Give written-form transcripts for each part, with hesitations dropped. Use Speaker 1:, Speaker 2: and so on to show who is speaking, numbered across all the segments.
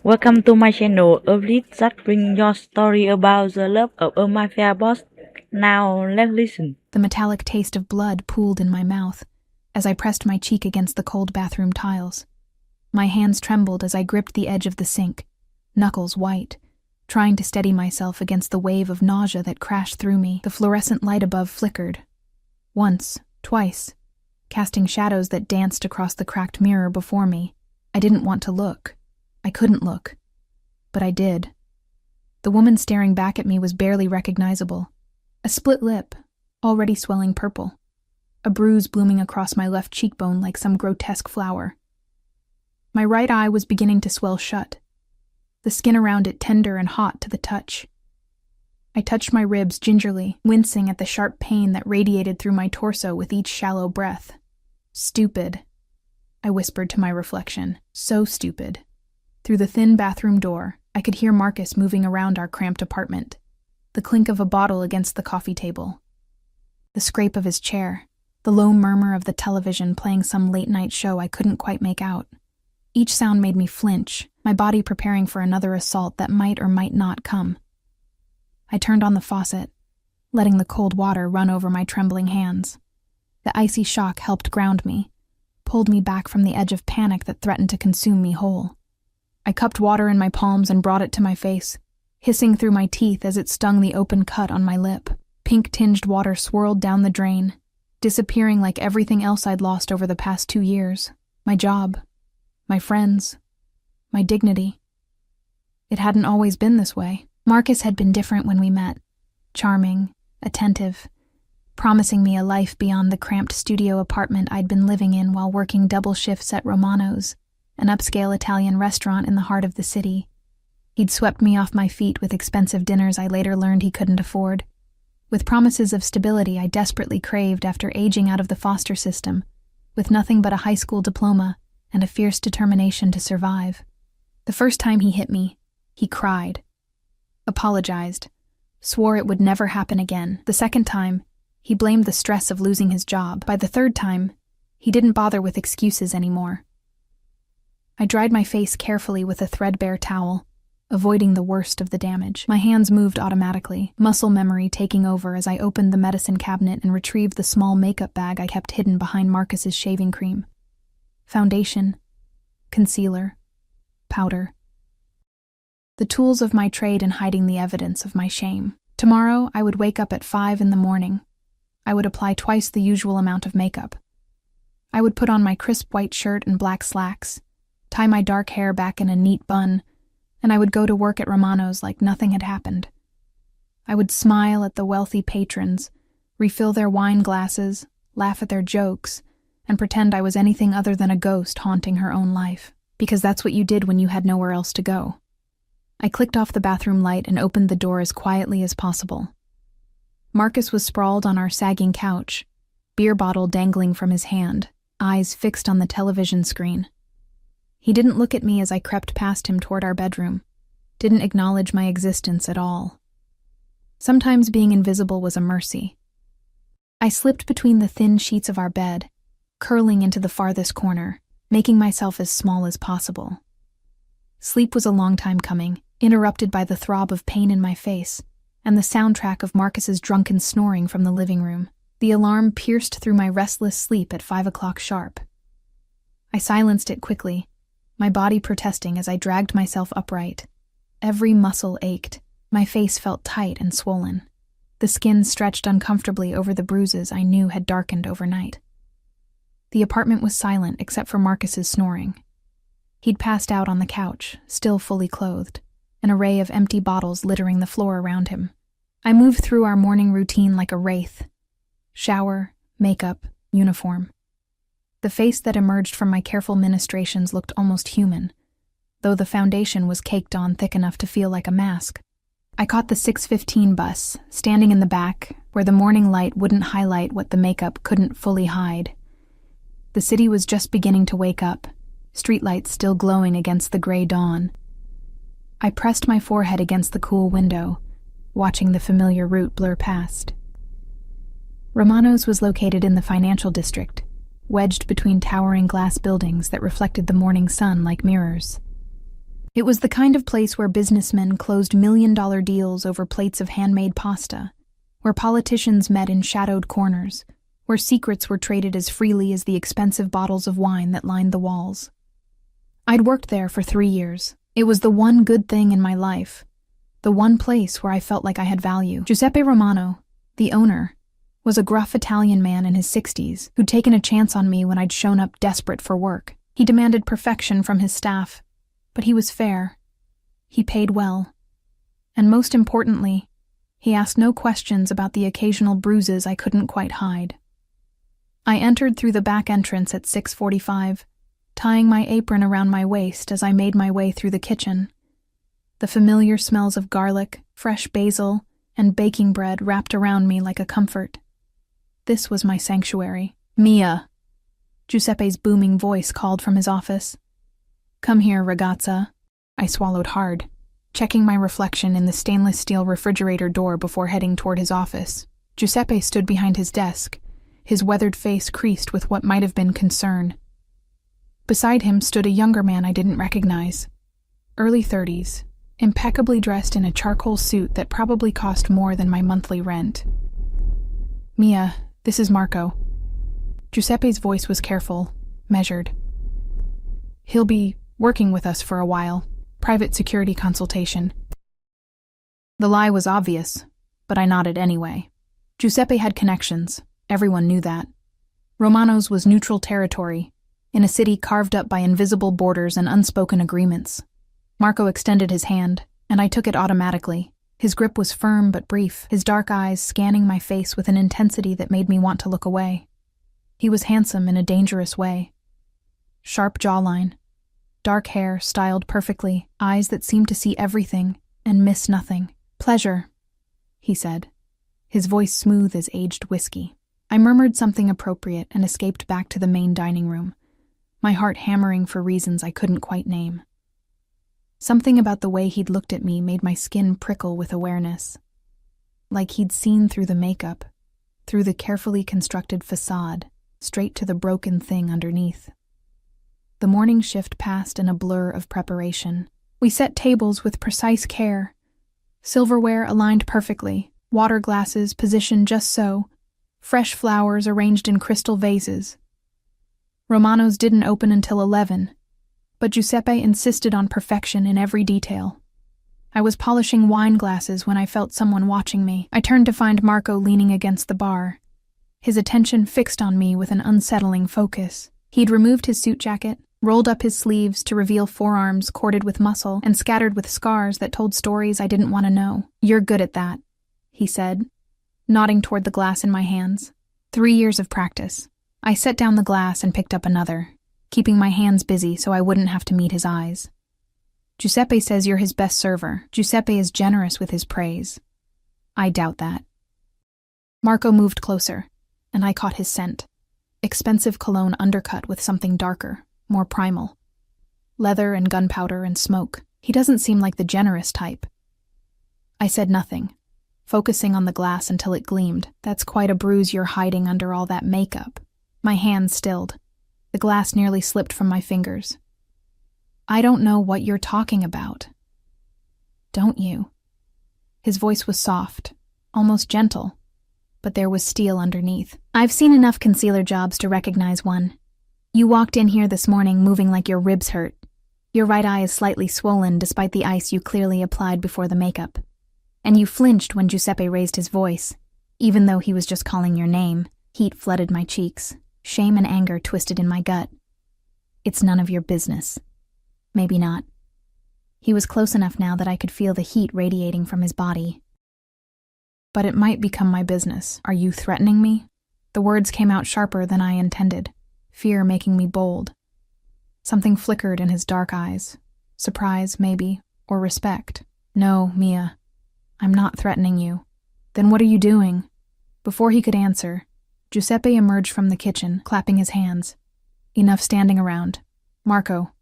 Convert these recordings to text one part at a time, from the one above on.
Speaker 1: Welcome to my channel, a lead that bring your story about the love of a mafia boss. Now let's listen.
Speaker 2: The metallic taste of blood pooled in my mouth as I pressed my cheek against the cold bathroom tiles. My hands trembled as I gripped the edge of the sink, knuckles white, trying to steady myself against the wave of nausea that crashed through me. The fluorescent light above flickered. Once, twice, casting shadows that danced across the cracked mirror before me. I didn't want to look. I couldn't look. But I did. The woman staring back at me was barely recognizable. A split lip, already swelling purple. A bruise blooming across my left cheekbone like some grotesque flower. My right eye was beginning to swell shut, the skin around it tender and hot to the touch. I touched my ribs gingerly, wincing at the sharp pain that radiated through my torso with each shallow breath. Stupid, I whispered to my reflection. So stupid. Through the thin bathroom door, I could hear Marcus moving around our cramped apartment. The clink of a bottle against the coffee table. The scrape of his chair. The low murmur of the television playing some late-night show I couldn't quite make out. Each sound made me flinch, my body preparing for another assault that might or might not come. I turned on the faucet, letting the cold water run over my trembling hands. The icy shock helped ground me, pulled me back from the edge of panic that threatened to consume me whole. I cupped water in my palms and brought it to my face, hissing through my teeth as it stung the open cut on my lip. Pink-tinged water swirled down the drain, disappearing like everything else I'd lost over the past 2 years. My job, my friends, my dignity. It hadn't always been this way. Marcus had been different when we met. Charming, attentive, promising me a life beyond the cramped studio apartment I'd been living in while working double shifts at Romano's, an upscale Italian restaurant in the heart of the city. He'd swept me off my feet with expensive dinners I later learned he couldn't afford. With promises of stability I desperately craved after aging out of the foster system, with nothing but a high school diploma and a fierce determination to survive. The first time he hit me, he cried, apologized, swore it would never happen again. The second time, he blamed the stress of losing his job. By the third time, he didn't bother with excuses anymore. I dried my face carefully with a threadbare towel, avoiding the worst of the damage. My hands moved automatically, muscle memory taking over as I opened the medicine cabinet and retrieved the small makeup bag I kept hidden behind Marcus's shaving cream. Foundation, concealer, powder. The tools of my trade in hiding the evidence of my shame. Tomorrow, I would wake up at 5 in the morning. I would apply twice the usual amount of makeup. I would put on my crisp white shirt and black slacks, tie my dark hair back in a neat bun, and I would go to work at Romano's like nothing had happened. I would smile at the wealthy patrons, refill their wine glasses, laugh at their jokes, and pretend I was anything other than a ghost haunting her own life, because that's what you did when you had nowhere else to go. I clicked off the bathroom light and opened the door as quietly as possible. Marcus was sprawled on our sagging couch, beer bottle dangling from his hand, eyes fixed on the television screen. He didn't look at me as I crept past him toward our bedroom, didn't acknowledge my existence at all. Sometimes being invisible was a mercy. I slipped between the thin sheets of our bed, curling into the farthest corner, making myself as small as possible. Sleep was a long time coming, interrupted by the throb of pain in my face, and the soundtrack of Marcus's drunken snoring from the living room. The alarm pierced through my restless sleep at 5 o'clock sharp. I silenced it quickly, my body protesting as I dragged myself upright. Every muscle ached, my face felt tight and swollen. The skin stretched uncomfortably over the bruises I knew had darkened overnight. The apartment was silent except for Marcus's snoring. He'd passed out on the couch, still fully clothed, an array of empty bottles littering the floor around him. I moved through our morning routine like a wraith. Shower, makeup, uniform. The face that emerged from my careful ministrations looked almost human, though the foundation was caked on thick enough to feel like a mask. I caught the 6:15 bus, standing in the back, where the morning light wouldn't highlight what the makeup couldn't fully hide. The city was just beginning to wake up, streetlights still glowing against the gray dawn. I pressed my forehead against the cool window, watching the familiar route blur past. Romano's was located in the financial district, wedged between towering glass buildings that reflected the morning sun like mirrors. It was the kind of place where businessmen closed million-dollar deals over plates of handmade pasta, where politicians met in shadowed corners, where secrets were traded as freely as the expensive bottles of wine that lined the walls. I'd worked there for 3 years. It was the one good thing in my life, the one place where I felt like I had value. Giuseppe Romano, the owner, was a gruff Italian man in his 60s who'd taken a chance on me when I'd shown up desperate for work. He demanded perfection from his staff, but he was fair. He paid well. And most importantly, he asked no questions about the occasional bruises I couldn't quite hide. I entered through the back entrance at 6:45, tying my apron around my waist as I made my way through the kitchen. The familiar smells of garlic, fresh basil, and baking bread wrapped around me like a comfort. This was my sanctuary. "Mia!" Giuseppe's booming voice called from his office. "Come here, ragazza." I swallowed hard, checking my reflection in the stainless steel refrigerator door before heading toward his office. Giuseppe stood behind his desk, his weathered face creased with what might have been concern. Beside him stood a younger man I didn't recognize. Early 30s, impeccably dressed in a charcoal suit that probably cost more than my monthly rent. "Mia, this is Marco." Giuseppe's voice was careful, measured. "He'll be working with us for a while. Private security consultation." The lie was obvious, but I nodded anyway. Giuseppe had connections. Everyone knew that. Romano's was neutral territory, in a city carved up by invisible borders and unspoken agreements. Marco extended his hand, and I took it automatically. His grip was firm but brief, his dark eyes scanning my face with an intensity that made me want to look away. He was handsome in a dangerous way. Sharp jawline, dark hair styled perfectly, eyes that seemed to see everything and miss nothing. "Pleasure," he said, his voice smooth as aged whiskey. I murmured something appropriate and escaped back to the main dining room, my heart hammering for reasons I couldn't quite name. Something about the way he'd looked at me made my skin prickle with awareness. Like he'd seen through the makeup, through the carefully constructed facade, straight to the broken thing underneath. The morning shift passed in a blur of preparation. We set tables with precise care. Silverware aligned perfectly, water glasses positioned just so, fresh flowers arranged in crystal vases. Romano's didn't open until 11, but Giuseppe insisted on perfection in every detail. I was polishing wine glasses when I felt someone watching me. I turned to find Marco leaning against the bar, his attention fixed on me with an unsettling focus. He'd removed his suit jacket, rolled up his sleeves to reveal forearms corded with muscle and scattered with scars that told stories I didn't want to know. "You're good at that," he said, nodding toward the glass in my hands. 3 years of practice. I set down the glass and picked up another, keeping my hands busy so I wouldn't have to meet his eyes. "Giuseppe says you're his best server. Giuseppe is generous with his praise." "I doubt that." Marco moved closer, and I caught his scent. Expensive cologne undercut with something darker, more primal. Leather and gunpowder and smoke. He doesn't seem like the generous type. I said nothing, focusing on the glass until it gleamed. "That's quite a bruise you're hiding under all that makeup." My hand stilled. The glass nearly slipped from my fingers. "I don't know what you're talking about." "Don't you?" His voice was soft, almost gentle, but there was steel underneath. "I've seen enough concealer jobs to recognize one. You walked in here this morning moving like your ribs hurt. Your right eye is slightly swollen despite the ice you clearly applied before the makeup. And you flinched when Giuseppe raised his voice, even though he was just calling your name." Heat flooded my cheeks. Shame and anger twisted in my gut. "It's none of your business." Maybe not. He was close enough now that I could feel the heat radiating from his body. "But it might become my business. Are you threatening me?" The words came out sharper than I intended, fear making me bold. Something flickered in his dark eyes. Surprise, maybe, or respect. "No, Mia. I'm not threatening you." "Then what are you doing?" Before he could answer, Giuseppe emerged from the kitchen, clapping his hands. "Enough standing around. Marco,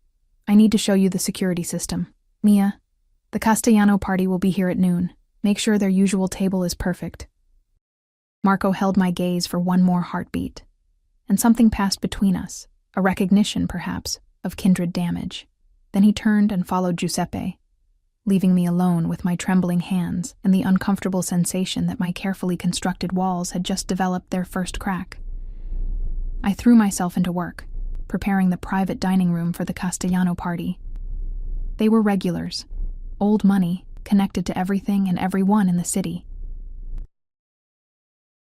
Speaker 2: I need to show you the security system. Mia, the Castellano party will be here at noon. Make sure their usual table is perfect." Marco held my gaze for one more heartbeat, and something passed between us, a recognition, perhaps, of kindred damage. Then he turned and followed Giuseppe, leaving me alone with my trembling hands and the uncomfortable sensation that my carefully constructed walls had just developed their first crack. I threw myself into work, preparing the private dining room for the Castellano party. They were regulars, old money, connected to everything and everyone in the city.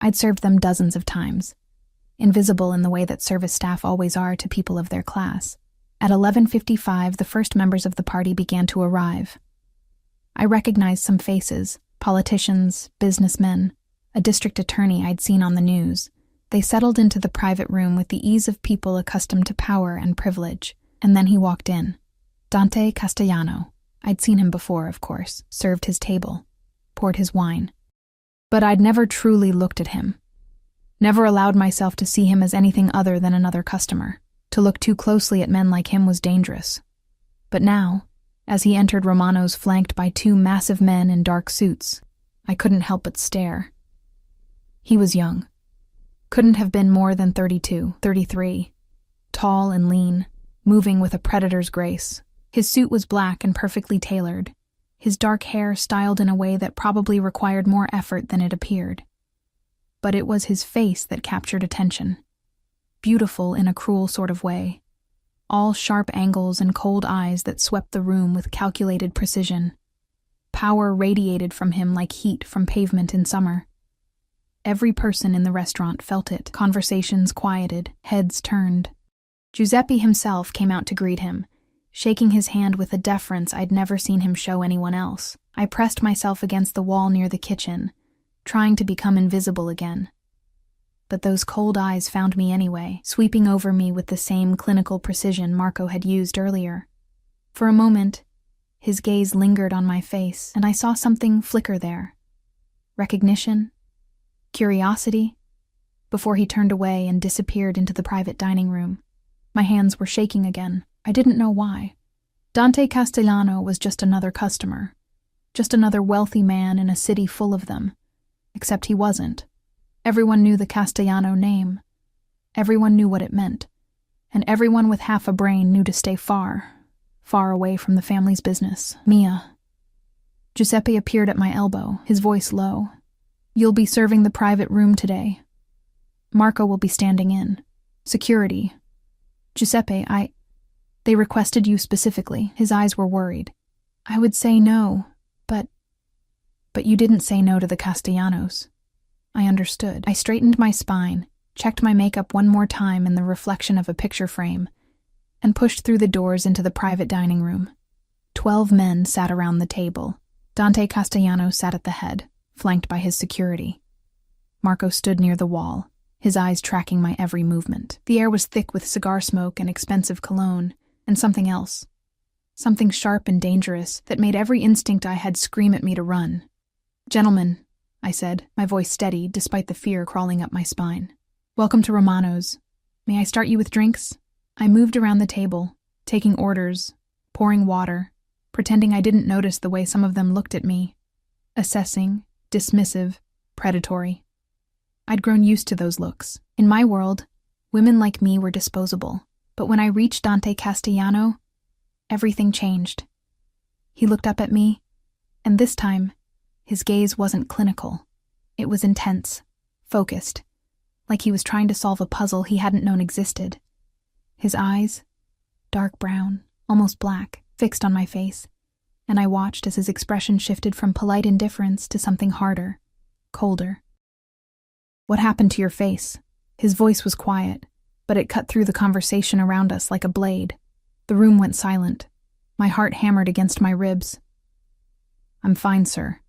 Speaker 2: I'd served them dozens of times, invisible in the way that service staff always are to people of their class. At 11:55, the first members of the party began to arrive. I recognized some faces, politicians, businessmen, a district attorney I'd seen on the news. They settled into the private room with the ease of people accustomed to power and privilege, and then he walked in. Dante Castellano. I'd seen him before, of course, served his table, poured his wine. But I'd never truly looked at him. Never allowed myself to see him as anything other than another customer. To look too closely at men like him was dangerous. But now, as he entered Romano's flanked by two massive men in dark suits, I couldn't help but stare. He was young. Couldn't have been more than 32, 33. Tall and lean, moving with a predator's grace. His suit was black and perfectly tailored, his dark hair styled in a way that probably required more effort than it appeared. But it was his face that captured attention. Beautiful in a cruel sort of way. All sharp angles and cold eyes that swept the room with calculated precision. Power radiated from him like heat from pavement in summer. Every person in the restaurant felt it. Conversations quieted, heads turned. Giuseppe himself came out to greet him, shaking his hand with a deference I'd never seen him show anyone else. I pressed myself against the wall near the kitchen, trying to become invisible again. But those cold eyes found me anyway, sweeping over me with the same clinical precision Marco had used earlier. For a moment, his gaze lingered on my face, and I saw something flicker there. Recognition? Curiosity? Before he turned away and disappeared into the private dining room. My hands were shaking again. I didn't know why. Dante Castellano was just another customer. Just another wealthy man in a city full of them. Except he wasn't. Everyone knew the Castellano name. Everyone knew what it meant. And everyone with half a brain knew to stay far, far away from the family's business. Mia. Giuseppe appeared at my elbow, his voice low. You'll be serving the private room today. Marco will be standing in. Security. Giuseppe, They requested you specifically. His eyes were worried. I would say no, but you didn't say no to the Castellanos. I understood. I straightened my spine, checked my makeup one more time in the reflection of a picture frame, and pushed through the doors into the private dining room. 12 men sat around the table. Dante Castellano sat at the head, flanked by his security. Marco stood near the wall, his eyes tracking my every movement. The air was thick with cigar smoke and expensive cologne, and something else. Something sharp and dangerous that made every instinct I had scream at me to run. Gentlemen, I said, my voice steady despite the fear crawling up my spine. Welcome to Romano's. May I start you with drinks? I moved around the table, taking orders, pouring water, pretending I didn't notice the way some of them looked at me. Assessing, dismissive, predatory. I'd grown used to those looks. In my world, women like me were disposable. But when I reached Dante Castellano, everything changed. He looked up at me, and this time, his gaze wasn't clinical. It was intense, focused, like he was trying to solve a puzzle he hadn't known existed. His eyes, dark brown, almost black, fixed on my face, and I watched as his expression shifted from polite indifference to something harder, colder. What happened to your face? His voice was quiet, but it cut through the conversation around us like a blade. The room went silent. My heart hammered against my ribs. I'm fine, sir.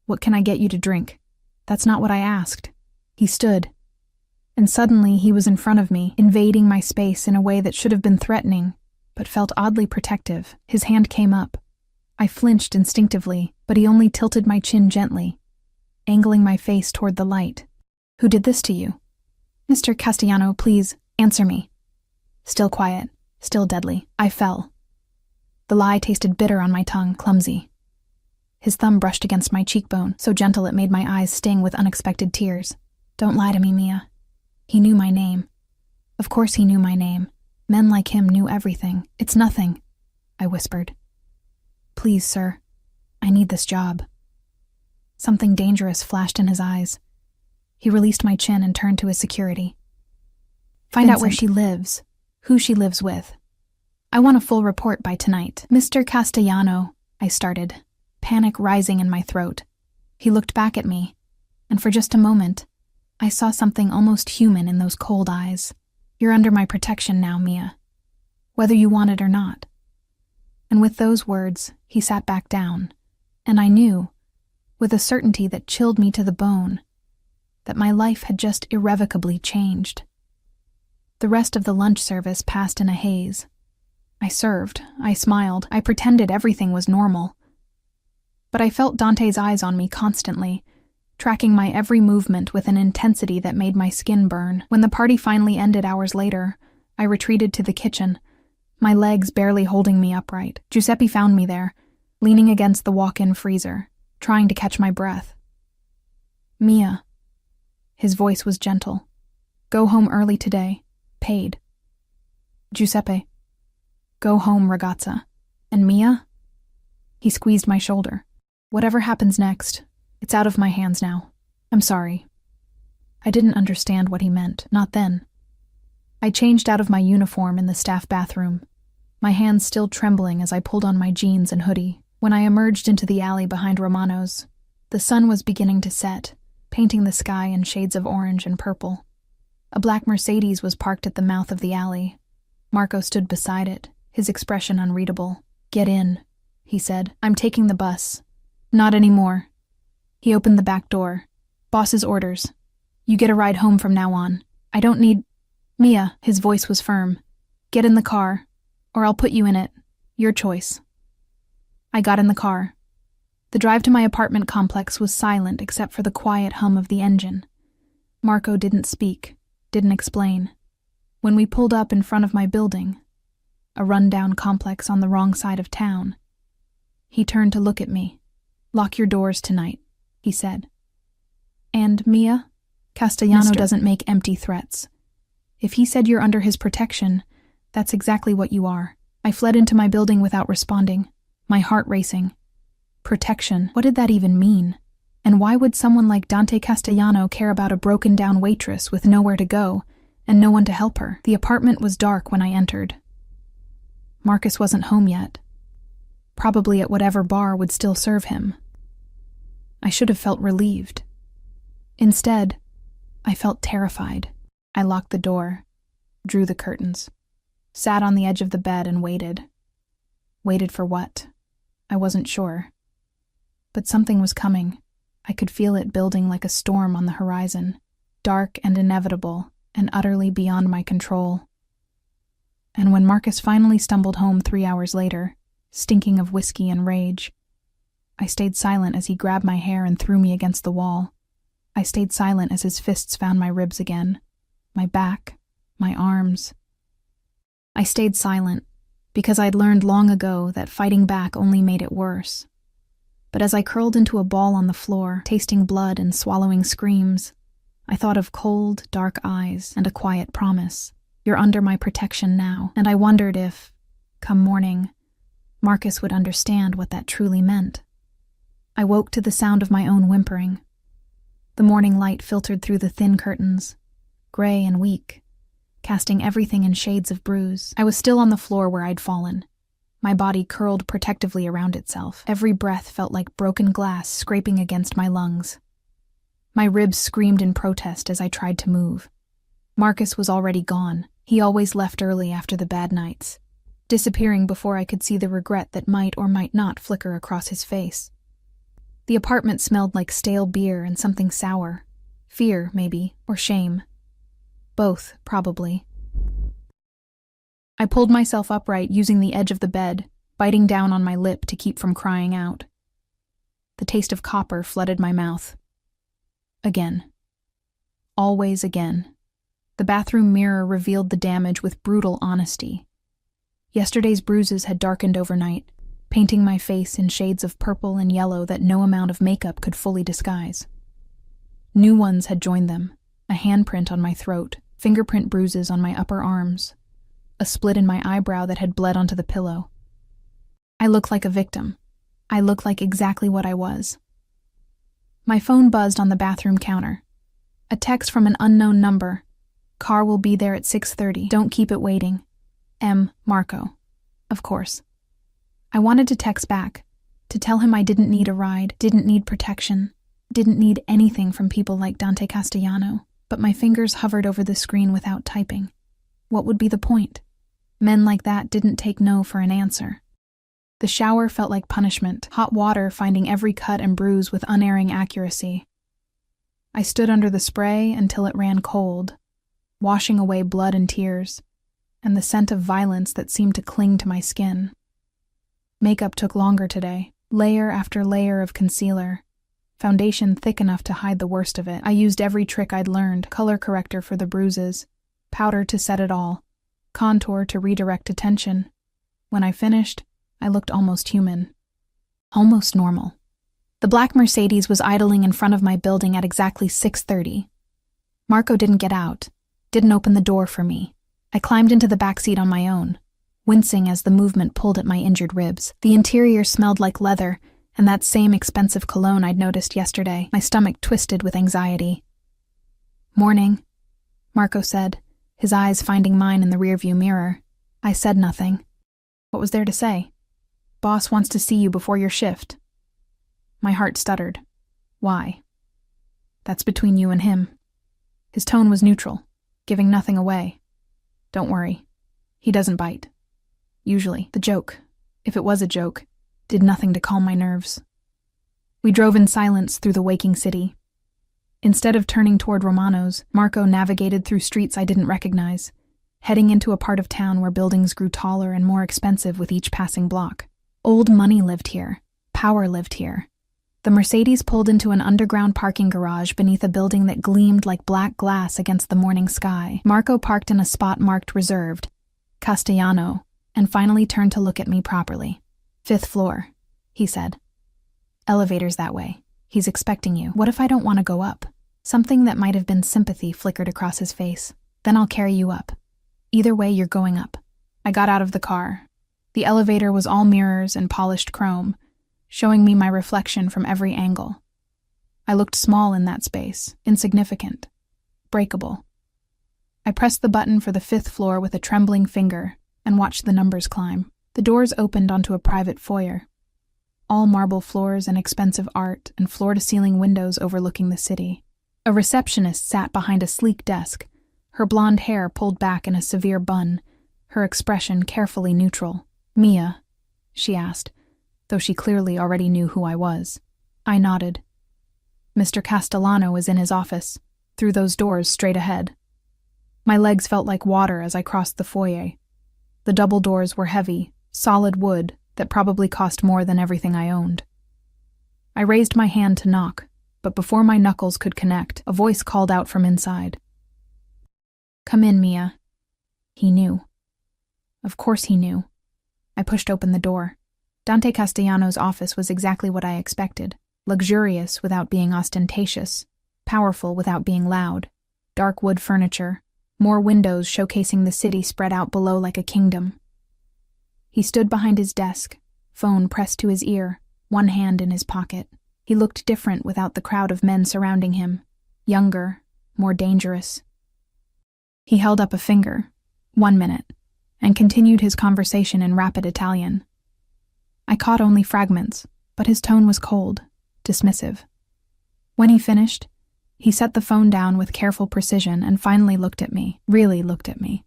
Speaker 2: What can I get you to drink? That's not what I asked. He stood, and suddenly he was in front of me, invading my space in a way that should have been threatening, but felt oddly protective. His hand came up. I flinched instinctively, but he only tilted my chin gently, angling my face toward the light. Who did this to you? Mr. Castellano, please, answer me. Still quiet, still deadly. I fell. The lie tasted bitter on my tongue, clumsy. His thumb brushed against my cheekbone, so gentle it made my eyes sting with unexpected tears. Don't lie to me, Mia. He knew my name. Of course he knew my name. Men like him knew everything. It's nothing. I whispered. Please, sir. I need this job. Something dangerous flashed in his eyes. He released my chin and turned to his security. Find out where she lives, who she lives with. I want a full report by tonight. Mr. Castellano, I started, panic rising in my throat. He looked back at me, and for just a moment, I saw something almost human in those cold eyes. You're under my protection now, Mia, whether you want it or not. And with those words, he sat back down, and I knew, with a certainty that chilled me to the bone, that my life had just irrevocably changed. The rest of the lunch service passed in a haze. I served, I smiled, I pretended everything was normal. But I felt Dante's eyes on me constantly, tracking my every movement with an intensity that made my skin burn. When the party finally ended hours later, I retreated to the kitchen, my legs barely holding me upright. Giuseppe found me there, leaning against the walk-in freezer, trying to catch my breath. Mia. His voice was gentle. Go home early today. Paid. Giuseppe. Go home, ragazza. And Mia? He squeezed my shoulder. Whatever happens next, it's out of my hands now. I'm sorry. I didn't understand what he meant, not then. I changed out of my uniform in the staff bathroom, my hands still trembling as I pulled on my jeans and hoodie. When I emerged into the alley behind Romano's, the sun was beginning to set, painting the sky in shades of orange and purple. A black Mercedes was parked at the mouth of the alley. Marco stood beside it, his expression unreadable. Get in, he said. I'm taking the bus. Not anymore. He opened the back door. Boss's orders. You get a ride home from now on. I don't need... Mia, his voice was firm. Get in the car, or I'll put you in it. Your choice. I got in the car. The drive to my apartment complex was silent except for the quiet hum of the engine. Marco didn't speak, didn't explain. When we pulled up in front of my building, a rundown complex on the wrong side of town, he turned to look at me. Lock your doors tonight, he said. And Mia, Castellano doesn't make empty threats. If he said you're under his protection, that's exactly what you are. I fled into my building without responding, my heart racing. Protection, what did that even mean? And why would someone like Dante Castellano care about a broken-down waitress with nowhere to go and no one to help her? The apartment was dark when I entered. Marcus wasn't home yet. Probably at whatever bar would still serve him. I should have felt relieved. Instead, I felt terrified. I locked the door, drew the curtains, sat on the edge of the bed and waited. Waited for what? I wasn't sure. But something was coming. I could feel it building like a storm on the horizon, dark and inevitable, and utterly beyond my control. And when Marcus finally stumbled home 3 hours later, stinking of whiskey and rage, I stayed silent as he grabbed my hair and threw me against the wall. I stayed silent as his fists found my ribs again, my back, my arms. I stayed silent because I'd learned long ago that fighting back only made it worse. But as I curled into a ball on the floor, tasting blood and swallowing screams, I thought of cold, dark eyes and a quiet promise. You're under my protection now. And I wondered if, come morning, Marcus would understand what that truly meant. I woke to the sound of my own whimpering. The morning light filtered through the thin curtains, gray and weak, casting everything in shades of bruise. I was still on the floor where I'd fallen. My body curled protectively around itself. Every breath felt like broken glass scraping against my lungs. My ribs screamed in protest as I tried to move. Marcus was already gone. He always left early after the bad nights, disappearing before I could see the regret that might or might not flicker across his face. The apartment smelled like stale beer and something sour. Fear, maybe, or shame. Both, probably. I pulled myself upright using the edge of the bed, biting down on my lip to keep from crying out. The taste of copper flooded my mouth. Again. Always again. The bathroom mirror revealed the damage with brutal honesty. Yesterday's bruises had darkened overnight, painting my face in shades of purple and yellow that no amount of makeup could fully disguise. New ones had joined them, a handprint on my throat, fingerprint bruises on my upper arms, a split in my eyebrow that had bled onto the pillow. I look like a victim. I look like exactly what I was. My phone buzzed on the bathroom counter. A text from an unknown number. Car will be there at 6:30. Don't keep it waiting. M. Marco. Of course. I wanted to text back, to tell him I didn't need a ride, didn't need protection, didn't need anything from people like Dante Castellano, but my fingers hovered over the screen without typing. What would be the point? Men like that didn't take no for an answer. The shower felt like punishment, hot water finding every cut and bruise with unerring accuracy. I stood under the spray until it ran cold, washing away blood and tears, and the scent of violence that seemed to cling to my skin. Makeup took longer today, layer after layer of concealer, foundation thick enough to hide the worst of it. I used every trick I'd learned, color corrector for the bruises, powder to set it all, contour to redirect attention. When I finished, I looked almost human. Almost normal. The black Mercedes was idling in front of my building at exactly 6:30. Marco didn't get out, didn't open the door for me. I climbed into the backseat on my own, wincing as the movement pulled at my injured ribs. The interior smelled like leather and that same expensive cologne I'd noticed yesterday. My stomach twisted with anxiety. "Morning," Marco said, his eyes finding mine in the rearview mirror. I said nothing. What was there to say? "Boss wants to see you before your shift." My heart stuttered. "Why?" "That's between you and him." His tone was neutral, giving nothing away. "Don't worry. He doesn't bite. Usually. The joke, if it was a joke, did nothing to calm my nerves." We drove in silence through the waking city. Instead of turning toward Romano's, Marco navigated through streets I didn't recognize, heading into a part of town where buildings grew taller and more expensive with each passing block. Old money lived here. Power lived here. The Mercedes pulled into an underground parking garage beneath a building that gleamed like black glass against the morning sky. Marco parked in a spot marked reserved, Castellano, and finally turned to look at me properly. "5th floor," he said. "Elevator's that way. He's expecting you. What if I don't want to go up?" Something that might have been sympathy flickered across his face. "Then I'll carry you up. Either way, you're going up." I got out of the car. The elevator was all mirrors and polished chrome, showing me my reflection from every angle. I looked small in that space, insignificant, breakable. I pressed the button for the 5th floor with a trembling finger and watched the numbers climb. The doors opened onto a private foyer. All marble floors and expensive art and floor-to-ceiling windows overlooking the city. A receptionist sat behind a sleek desk, her blonde hair pulled back in a severe bun, her expression carefully neutral. "Mia?" she asked, though she clearly already knew who I was. I nodded. "Mr. Castellano is in his office, through those doors straight ahead." My legs felt like water as I crossed the foyer. The double doors were heavy, solid wood that probably cost more than everything I owned. I raised my hand to knock, but before my knuckles could connect, a voice called out from inside. "Come in, Mia." He knew. Of course he knew. I pushed open the door. Dante Castellano's office was exactly what I expected. Luxurious without being ostentatious, powerful without being loud, dark wood furniture, more windows showcasing the city spread out below like a kingdom. He stood behind his desk, phone pressed to his ear, one hand in his pocket. He looked different without the crowd of men surrounding him, younger, more dangerous. He held up a finger, 1 minute, and continued his conversation in rapid Italian. I caught only fragments, but his tone was cold, dismissive. When he finished, he set the phone down with careful precision and finally looked at me, really looked at me.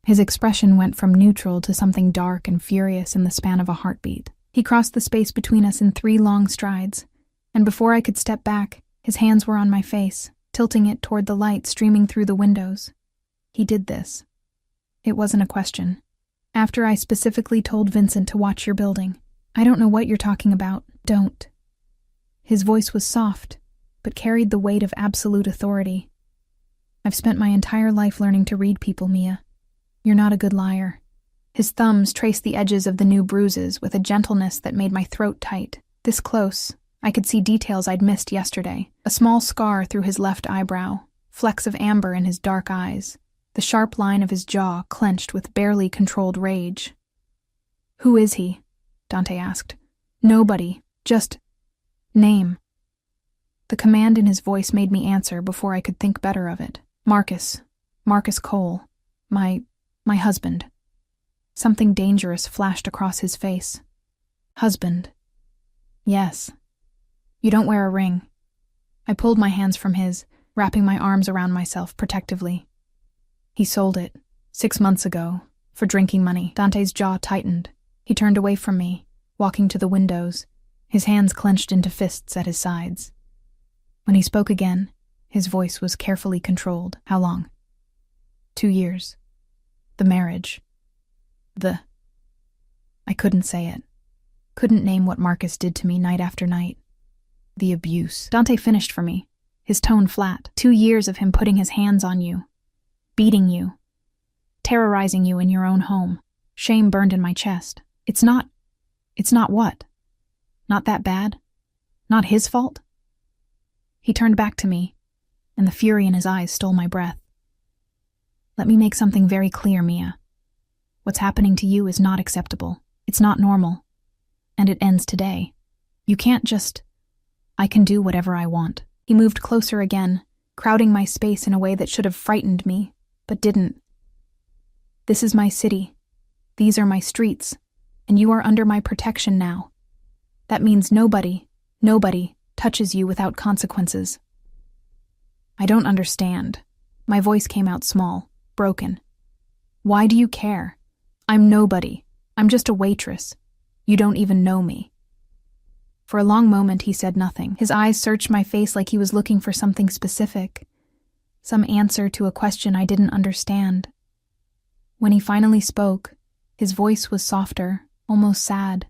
Speaker 2: His expression went from neutral to something dark and furious in the span of a heartbeat. He crossed the space between us in 3 long strides, and before I could step back, his hands were on my face, tilting it toward the light streaming through the windows. He did this. It wasn't a question. "After I specifically told Vincent to watch your building. I don't know what you're talking about. Don't." His voice was soft, but carried the weight of absolute authority. "I've spent my entire life learning to read people, Mia. You're not a good liar." His thumbs traced the edges of the new bruises with a gentleness that made my throat tight. This close, I could see details I'd missed yesterday. A small scar through his left eyebrow, flecks of amber in his dark eyes, the sharp line of his jaw clenched with barely controlled rage. "Who is he?" Dante asked. Nobody. Just name. The command in his voice made me answer before I could think better of it. Marcus. Marcus Cole. My husband. Something dangerous flashed across his face. Husband. Yes. You don't wear a ring. I pulled my hands from his, wrapping my arms around myself protectively. He sold it, 6 months ago, for drinking money. Dante's jaw tightened. He turned away from me, walking to the windows, his hands clenched into fists at his sides. When he spoke again, his voice was carefully controlled. How long? 2 years. The marriage. I couldn't say it. Couldn't name what Marcus did to me night after night. The abuse. Dante finished for me, his tone flat. 2 years of him putting his hands on you, beating you, terrorizing you in your own home. Shame burned in my chest. It's not what? Not that bad? Not his fault? He turned back to me, and the fury in his eyes stole my breath. Let me make something very clear, Mia. What's happening to you is not acceptable. It's not normal. And it ends today. You can't just... I can do whatever I want. He moved closer again, crowding my space in a way that should have frightened me, but didn't. This is my city. These are my streets, and you are under my protection now. That means nobody touches you without consequences. I don't understand. My voice came out small, broken. Why do you care? I'm nobody. I'm just a waitress. You don't even know me. For a long moment he said nothing. His eyes searched my face like he was looking for something specific, some answer to a question I didn't understand. When he finally spoke, his voice was softer, almost sad.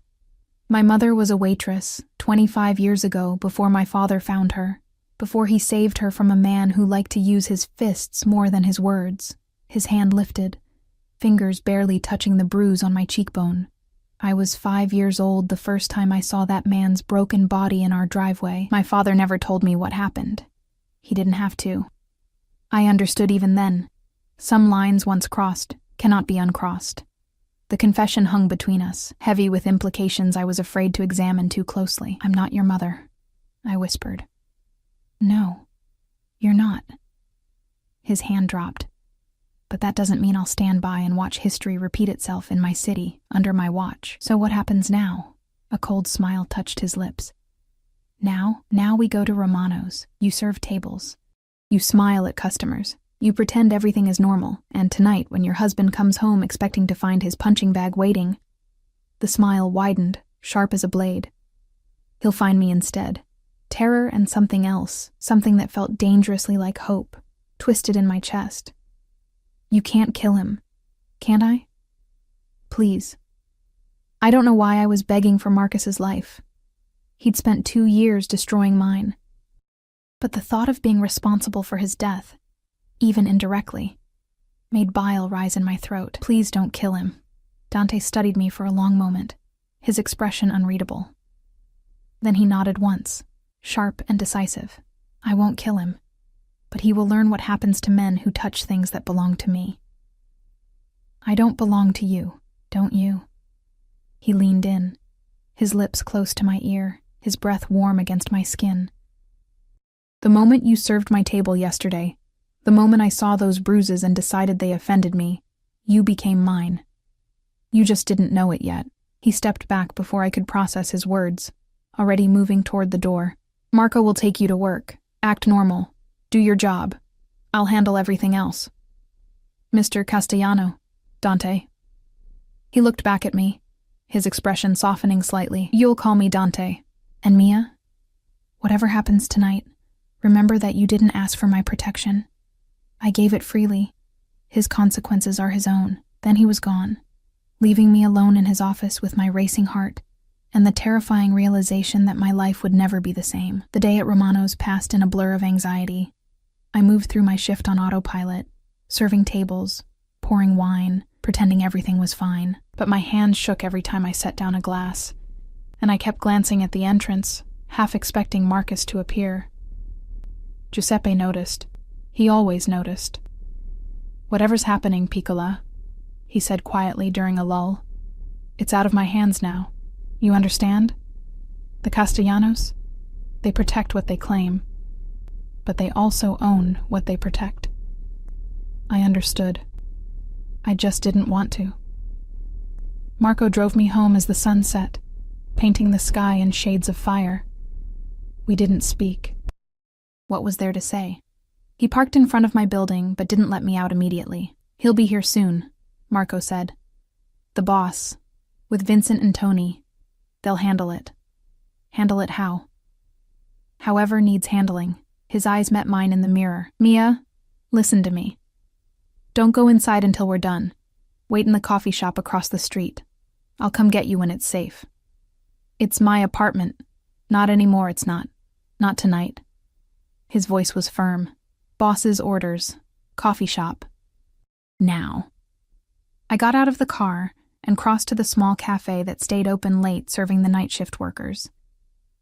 Speaker 2: My mother was a waitress 25 years ago, before my father found her, before he saved her from a man who liked to use his fists more than his words. His hand lifted, fingers barely touching the bruise on my cheekbone. I was 5 years old the first time I saw that man's broken body in our driveway. My father never told me what happened. He didn't have to. I understood even then. Some lines once crossed cannot be uncrossed. The confession hung between us, heavy with implications I was afraid to examine too closely. I'm not your mother, I whispered. No, you're not. His hand dropped. But that doesn't mean I'll stand by and watch history repeat itself in my city, under my watch. So what happens now? A cold smile touched his lips. Now we go to Romano's. You serve tables. You smile at customers. You pretend everything is normal, and tonight, when your husband comes home expecting to find his punching bag waiting, the smile widened, sharp as a blade. He'll find me instead. Terror and something else, something that felt dangerously like hope, twisted in my chest. You can't kill him, can't I? Please. I don't know why I was begging for Marcus's life. He'd spent 2 years destroying mine. But the thought of being responsible for his death, even indirectly, made bile rise in my throat. Please don't kill him. Dante studied me for a long moment, his expression unreadable. Then he nodded once, sharp and decisive. I won't kill him, but he will learn what happens to men who touch things that belong to me. I don't belong to you, don't you? He leaned in, his lips close to my ear, his breath warm against my skin. The moment you served my table yesterday, the moment I saw those bruises and decided they offended me, you became mine. You just didn't know it yet. He stepped back before I could process his words, already moving toward the door. Marco will take you to work. Act normal. Do your job. I'll handle everything else. Mr. Castellano, Dante. He looked back at me, his expression softening slightly. You'll call me Dante. And Mia, whatever happens tonight, remember that you didn't ask for my protection. I gave it freely. His consequences are his own. Then he was gone, leaving me alone in his office with my racing heart and the terrifying realization that my life would never be the same. The day at Romano's passed in a blur of anxiety. I moved through my shift on autopilot, serving tables, pouring wine, pretending everything was fine. But my hands shook every time I set down a glass, and I kept glancing at the entrance, half expecting Marcus to appear. Giuseppe noticed. He always noticed. Whatever's happening, Piccola, he said quietly during a lull. It's out of my hands now. You understand? The Castellanos? They protect what they claim, but they also own what they protect. I understood. I just didn't want to. Marco drove me home as the sun set, painting the sky in shades of fire. We didn't speak. What was there to say? He parked in front of my building, but didn't let me out immediately. He'll be here soon, Marco said. The boss, with Vincent and Tony. They'll handle it. Handle it how? However needs handling. His eyes met mine in the mirror. Mia, listen to me. Don't go inside until we're done. Wait in the coffee shop across the street. I'll come get you when it's safe. It's my apartment. Not anymore, it's not. Not tonight. His voice was firm. Boss's orders. Coffee shop. Now. I got out of the car and crossed to the small cafe that stayed open late serving the night shift workers.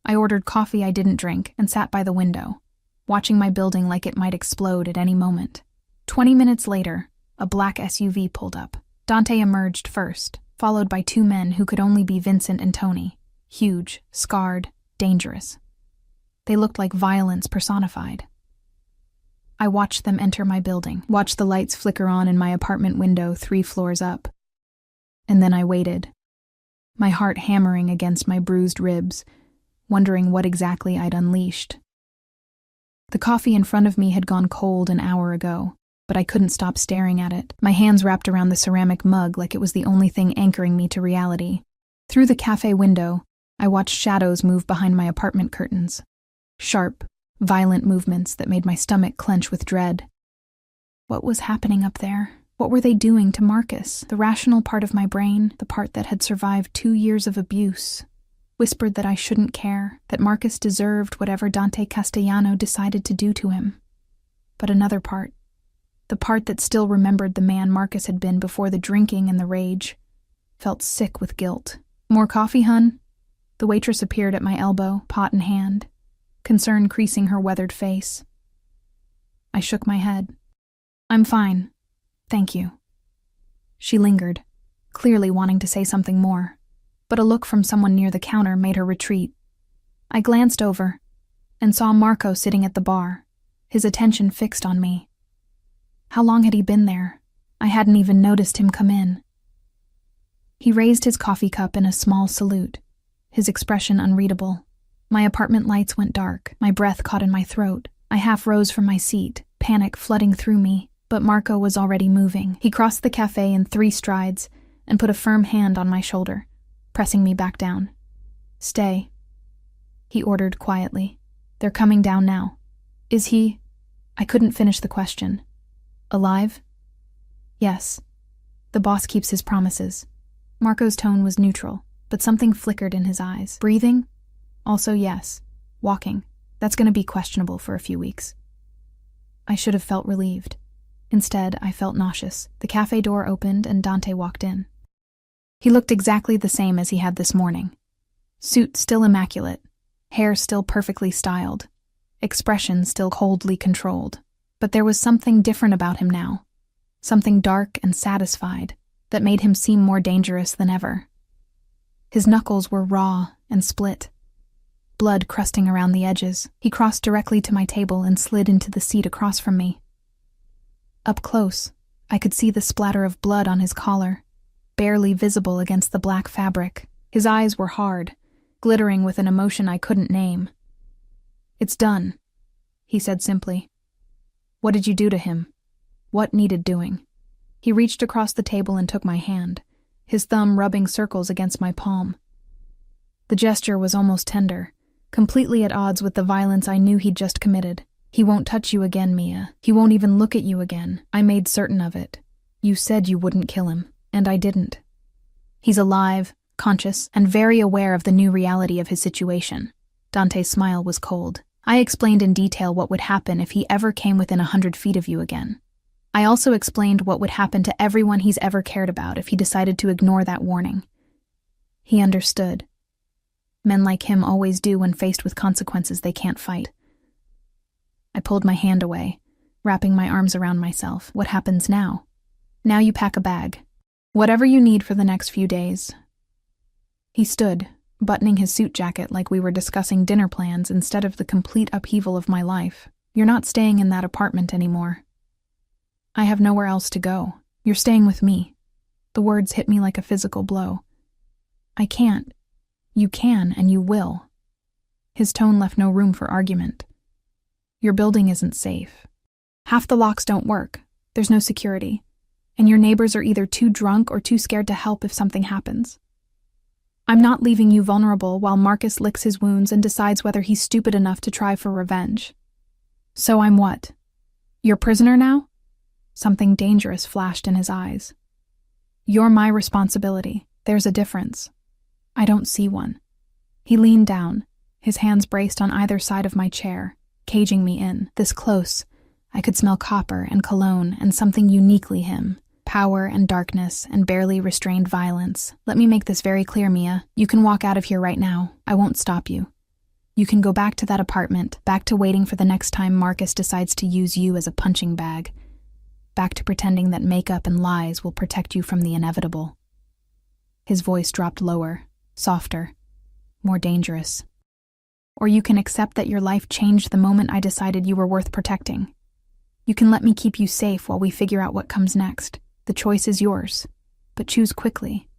Speaker 2: I ordered coffee I didn't drink and sat by the window, watching my building like it might explode at any moment. 20 minutes later, a black SUV pulled up. Dante emerged first, followed by two men who could only be Vincent and Tony. Huge, scarred, dangerous. They looked like violence personified. I watched them enter my building, watched the lights flicker on in my apartment window 3 floors up. And then I waited, my heart hammering against my bruised ribs, wondering what exactly I'd unleashed. The coffee in front of me had gone cold an hour ago, but I couldn't stop staring at it, my hands wrapped around the ceramic mug like it was the only thing anchoring me to reality. Through the cafe window, I watched shadows move behind my apartment curtains. Sharp, violent movements that made my stomach clench with dread. What was happening up there? What were they doing to Marcus? The rational part of my brain, the part that had survived 2 years of abuse, whispered that I shouldn't care, that Marcus deserved whatever Dante Castellano decided to do to him. But another part, the part that still remembered the man Marcus had been before the drinking and the rage, felt sick with guilt. More coffee, hun? The waitress appeared at my elbow, pot in hand, concern creasing her weathered face. I shook my head. I'm fine. Thank you. She lingered, clearly wanting to say something more, but a look from someone near the counter made her retreat. I glanced over and saw Marco sitting at the bar, his attention fixed on me. How long had he been there? I hadn't even noticed him come in. He raised his coffee cup in a small salute, his expression unreadable. My apartment lights went dark, my breath caught in my throat. I half rose from my seat, panic flooding through me, but Marco was already moving. He crossed the cafe in 3 strides and put a firm hand on my shoulder, pressing me back down. Stay, he ordered quietly. They're coming down now. Is he? I couldn't finish the question. Alive? Yes. The boss keeps his promises. Marco's tone was neutral, but something flickered in his eyes. Breathing? Also yes. Walking. That's going to be questionable for a few weeks. I should have felt relieved. Instead, I felt nauseous. The cafe door opened and Dante walked in. He looked exactly the same as he had this morning. Suit still immaculate, hair still perfectly styled, expression still coldly controlled. But there was something different about him now, something dark and satisfied that made him seem more dangerous than ever. His knuckles were raw and split, blood crusting around the edges. He crossed directly to my table and slid into the seat across from me. Up close, I could see the splatter of blood on his collar, barely visible against the black fabric. His eyes were hard, glittering with an emotion I couldn't name. It's done, he said simply. What did you do to him? What needed doing? He reached across the table and took my hand, his thumb rubbing circles against my palm. The gesture was almost tender, completely at odds with the violence I knew he'd just committed. He won't touch you again, Mia. He won't even look at you again. I made certain of it. You said you wouldn't kill him, and I didn't. He's alive, conscious, and very aware of the new reality of his situation. Dante's smile was cold. I explained in detail what would happen if he ever came within 100 feet of you again. I also explained what would happen to everyone he's ever cared about if he decided to ignore that warning. He understood. Men like him always do when faced with consequences they can't fight. I pulled my hand away, wrapping my arms around myself. What happens now? Now you pack a bag. Whatever you need for the next few days. He stood, buttoning his suit jacket like we were discussing dinner plans instead of the complete upheaval of my life. "You're not staying in that apartment anymore. I have nowhere else to go. You're staying with me." The words hit me like a physical blow. "I can't." "You can and you will." His tone left no room for argument. "Your building isn't safe. Half the locks don't work. There's no security. And your neighbors are either too drunk or too scared to help if something happens. I'm not leaving you vulnerable while Marcus licks his wounds and decides whether he's stupid enough to try for revenge. So I'm what? Your prisoner now?" Something dangerous flashed in his eyes. "You're my responsibility. There's a difference." "I don't see one." He leaned down, his hands braced on either side of my chair, caging me in. This close, I could smell copper and cologne and something uniquely him. Power and darkness and barely restrained violence. "Let me make this very clear, Mia. You can walk out of here right now. I won't stop you. You can go back to that apartment, back to waiting for the next time Marcus decides to use you as a punching bag. Back to pretending that makeup and lies will protect you from the inevitable." His voice dropped lower, softer, more dangerous. "Or you can accept that your life changed the moment I decided you were worth protecting. You can let me keep you safe while we figure out what comes next. The choice is yours, but choose quickly,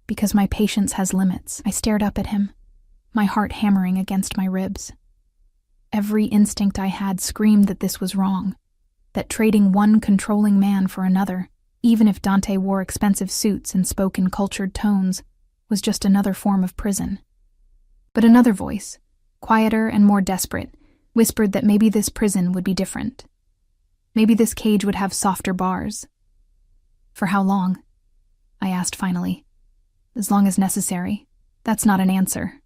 Speaker 2: because my patience has limits." I stared up at him, my heart hammering against my ribs. Every instinct I had screamed that this was wrong, that trading one controlling man for another, even if Dante wore expensive suits and spoke in cultured tones, was just another form of prison. But another voice, quieter and more desperate, whispered that maybe this prison would be different. Maybe this cage would have softer bars. "For how long?" I asked finally. "As long as necessary." "That's not an answer."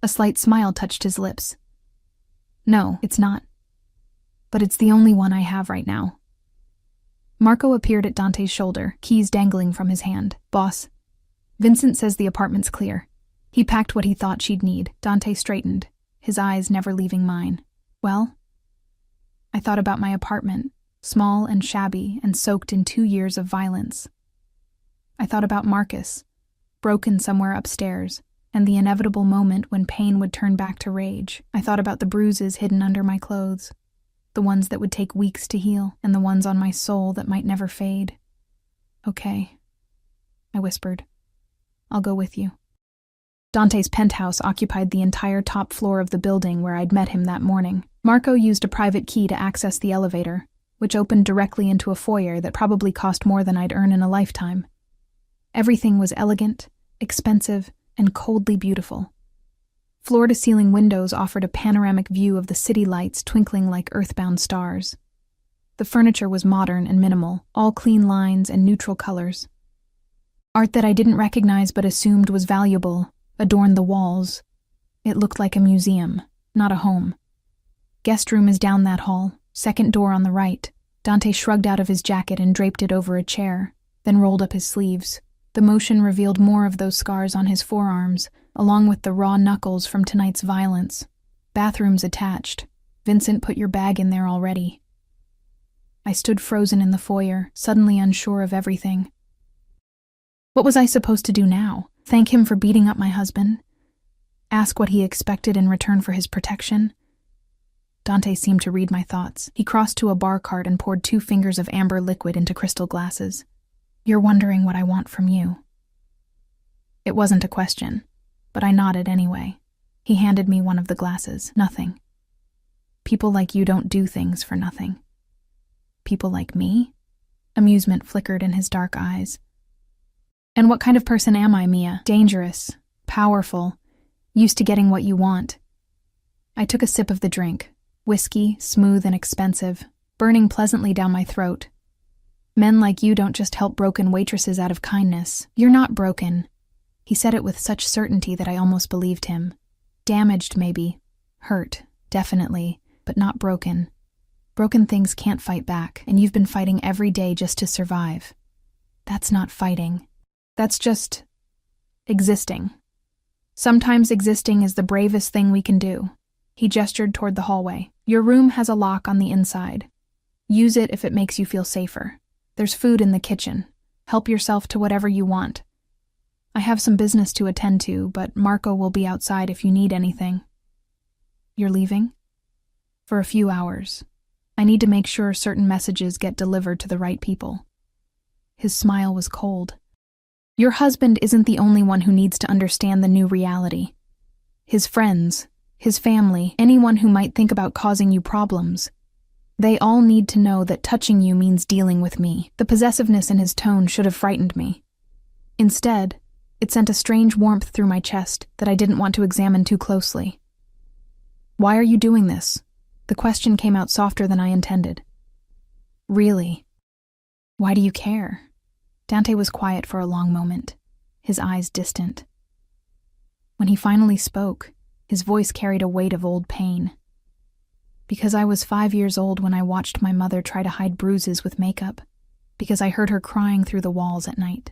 Speaker 2: A slight smile touched his lips. "No, it's not. But it's the only one I have right now." Marco appeared at Dante's shoulder, keys dangling from his hand. "Boss, Vincent says the apartment's clear." He packed what he thought she'd need. Dante straightened, his eyes never leaving mine. "Well?" I thought about my apartment, small and shabby and soaked in 2 years of violence. I thought about Marcus, broken somewhere upstairs, and the inevitable moment when pain would turn back to rage. I thought about the bruises hidden under my clothes, the ones that would take weeks to heal, and the ones on my soul that might never fade. "Okay," I whispered. "I'll go with you." Dante's penthouse occupied the entire top floor of the building where I'd met him that morning. Marco used a private key to access the elevator, which opened directly into a foyer that probably cost more than I'd earn in a lifetime. Everything was elegant, expensive, and coldly beautiful. Floor-to-ceiling windows offered a panoramic view of the city lights twinkling like earthbound stars. The furniture was modern and minimal, all clean lines and neutral colors. Art that I didn't recognize but assumed was valuable adorned the walls. It looked like a museum, not a home. "Guest room is down that hall, second door on the right." Dante shrugged out of his jacket and draped it over a chair, then rolled up his sleeves. The motion revealed more of those scars on his forearms, along with the raw knuckles from tonight's violence. "Bathrooms attached. Vincent put your bag in there already." I stood frozen in the foyer, suddenly unsure of everything. What was I supposed to do now? Thank him for beating up my husband? Ask what he expected in return for his protection? Dante seemed to read my thoughts. He crossed to a bar cart and poured 2 fingers of amber liquid into crystal glasses. "You're wondering what I want from you." It wasn't a question, but I nodded anyway. He handed me one of the glasses. "Nothing. People like you don't do things for nothing." "People like me?" Amusement flickered in his dark eyes. "And what kind of person am I, Mia? Dangerous, powerful, used to getting what you want." I took a sip of the drink. Whiskey, smooth and expensive, burning pleasantly down my throat. "Men like you don't just help broken waitresses out of kindness. You're not broken." He said it with such certainty that I almost believed him. Damaged, maybe. Hurt, definitely, but not broken. Broken things can't fight back, and you've been fighting every day just to survive. That's not fighting. That's just existing. Sometimes existing is the bravest thing we can do. He gestured toward the hallway. "Your room has a lock on the inside. Use it if it makes you feel safer. There's food in the kitchen. Help yourself to whatever you want." I have some business to attend to, but Marco will be outside if you need anything. You're leaving? For a few hours. I need to make sure certain messages get delivered to the right people. His smile was cold. Your husband isn't the only one who needs to understand the new reality. His friends, his family, anyone who might think about causing you problems. They all need to know that touching you means dealing with me. The possessiveness in his tone should have frightened me. Instead, it sent a strange warmth through my chest that I didn't want to examine too closely. Why are you doing this? The question came out softer than I intended. Really? Why do you care? Dante was quiet for a long moment, his eyes distant. When he finally spoke, his voice carried a weight of old pain. Because I was 5 years old when I watched my mother try to hide bruises with makeup. Because I heard her crying through the walls at night.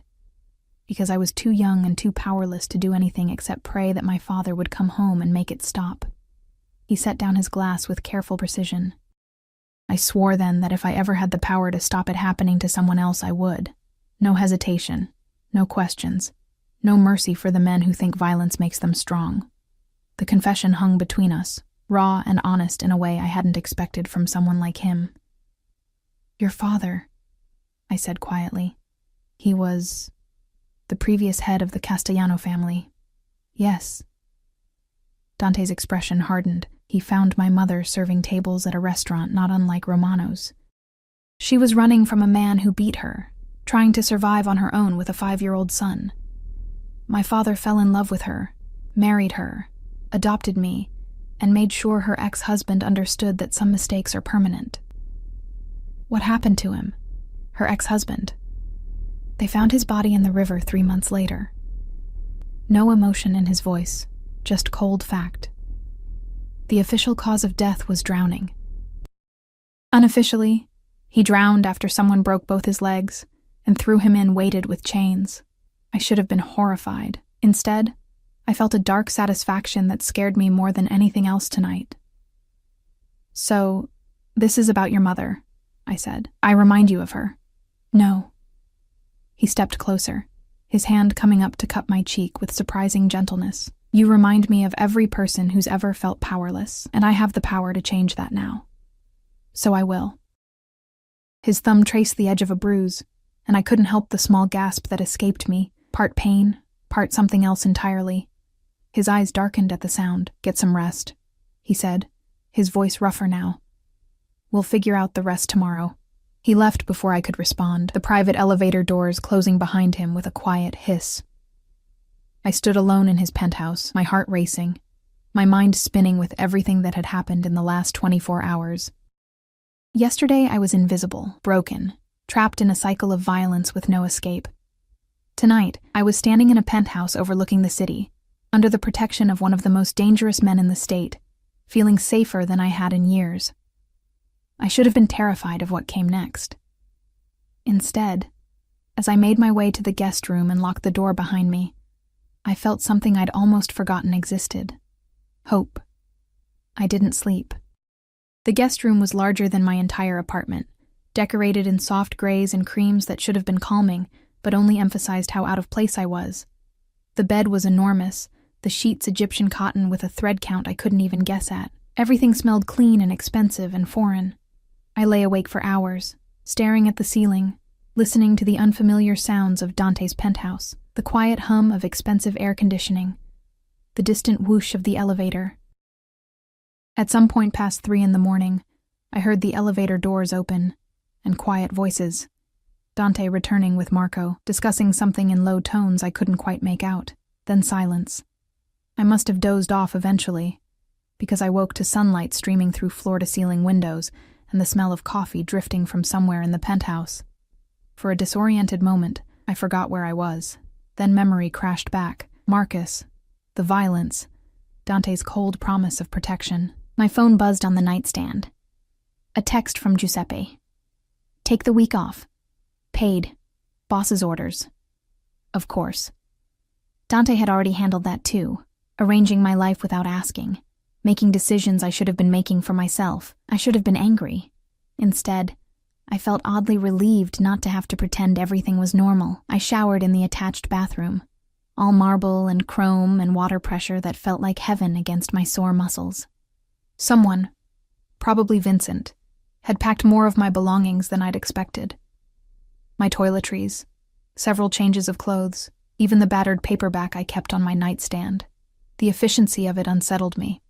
Speaker 2: Because I was too young and too powerless to do anything except pray that my father would come home and make it stop. He set down his glass with careful precision. I swore then that if I ever had the power to stop it happening to someone else, I would. No hesitation, no questions, no mercy for the men who think violence makes them strong. The confession hung between us, raw and honest in a way I hadn't expected from someone like him. Your father, I said quietly. He was the previous head of the Castellano family. Yes. Dante's expression hardened. He found my mother serving tables at a restaurant not unlike Romano's. She was running from a man who beat her, trying to survive on her own with a 5-year-old son. My father fell in love with her, married her, adopted me, and made sure her ex-husband understood that some mistakes are permanent. What happened to him? Her ex-husband. They found his body in the river 3 months later. No emotion in his voice, just cold fact. The official cause of death was drowning. Unofficially, he drowned after someone broke both his legs and threw him in weighted with chains. I should have been horrified. Instead, I felt a dark satisfaction that scared me more than anything else tonight. So, this is about your mother, I said. I remind you of her. No. He stepped closer, his hand coming up to cup my cheek with surprising gentleness. You remind me of every person who's ever felt powerless, and I have the power to change that now. So I will. His thumb traced the edge of a bruise, and I couldn't help the small gasp that escaped me, part pain, part something else entirely. His eyes darkened at the sound. Get some rest, he said, his voice rougher now. We'll figure out the rest tomorrow. He left before I could respond, the private elevator doors closing behind him with a quiet hiss. I stood alone in his penthouse, my heart racing, my mind spinning with everything that had happened in the last 24 hours. Yesterday I was invisible, broken, trapped in a cycle of violence with no escape. Tonight, I was standing in a penthouse overlooking the city, under the protection of one of the most dangerous men in the state, feeling safer than I had in years. I should have been terrified of what came next. Instead, as I made my way to the guest room and locked the door behind me, I felt something I'd almost forgotten existed. Hope. I didn't sleep. The guest room was larger than my entire apartment, decorated in soft grays and creams that should have been calming, but only emphasized how out of place I was. The bed was enormous, the sheets Egyptian cotton with a thread count I couldn't even guess at. Everything smelled clean and expensive and foreign. I lay awake for hours, staring at the ceiling, listening to the unfamiliar sounds of Dante's penthouse, the quiet hum of expensive air conditioning, the distant whoosh of the elevator. At some point past 3 a.m, I heard the elevator doors open, and quiet voices. Dante returning with Marco, discussing something in low tones I couldn't quite make out, then silence. I must have dozed off eventually, because I woke to sunlight streaming through floor-to-ceiling windows and the smell of coffee drifting from somewhere in the penthouse. For a disoriented moment, I forgot where I was. Then memory crashed back. Marcus, the violence, Dante's cold promise of protection. My phone buzzed on the nightstand. A text from Giuseppe. Take the week off. Paid. Boss's orders. Of course. Dante had already handled that too, arranging my life without asking, making decisions I should have been making for myself. I should have been angry. Instead, I felt oddly relieved not to have to pretend everything was normal. I showered in the attached bathroom, all marble and chrome and water pressure that felt like heaven against my sore muscles. Someone, probably Vincent, had packed more of my belongings than I'd expected. My toiletries, several changes of clothes, even the battered paperback I kept on my nightstand. The efficiency of it unsettled me.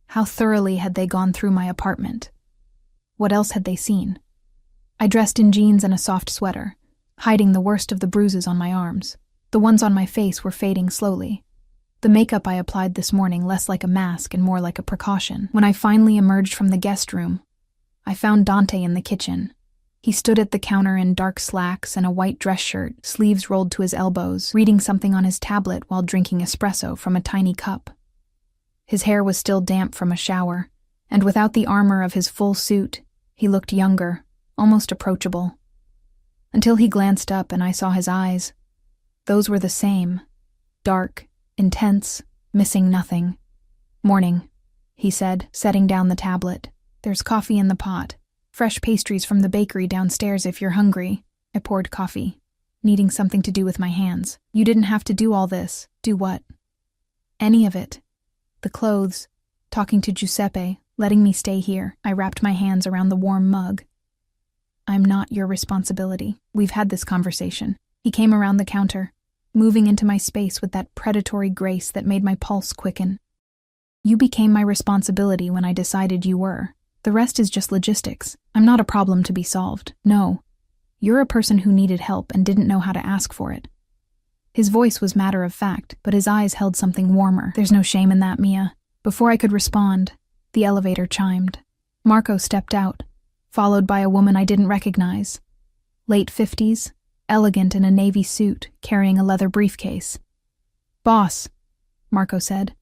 Speaker 2: How thoroughly had they gone through my apartment? What else had they seen? I dressed in jeans and a soft sweater, hiding the worst of the bruises on my arms. The ones on my face were fading slowly. The makeup I applied this morning less like a mask and more like a precaution. When I finally emerged from the guest room, I found Dante in the kitchen. He stood at the counter in dark slacks and a white dress shirt, sleeves rolled to his elbows, reading something on his tablet while drinking espresso from a tiny cup. His hair was still damp from a shower, and without the armor of his full suit, he looked younger, almost approachable. Until he glanced up and I saw his eyes. Those were the same, dark, intense, missing nothing. "Morning," he said, setting down the tablet. "There's coffee in the pot. Fresh pastries from the bakery downstairs if you're hungry." I poured coffee, needing something to do with my hands. "You didn't have to do all this." "Do what?" "Any of it. The clothes, talking to Giuseppe, letting me stay here." I wrapped my hands around the warm mug. "I'm not your responsibility. We've had this conversation." He came around the counter, moving into my space with that predatory grace that made my pulse quicken. "You became my responsibility when I decided you were. The rest is just logistics. I'm not a problem to be solved. No, you're a person who needed help and didn't know how to ask for it." His voice was matter of fact, but his eyes held something warmer. "There's no shame in that, Mia." Before I could respond, the elevator chimed. Marco stepped out, followed by a woman I didn't recognize. Late 50s, elegant in a navy suit, carrying a leather briefcase. "Boss," Marco said.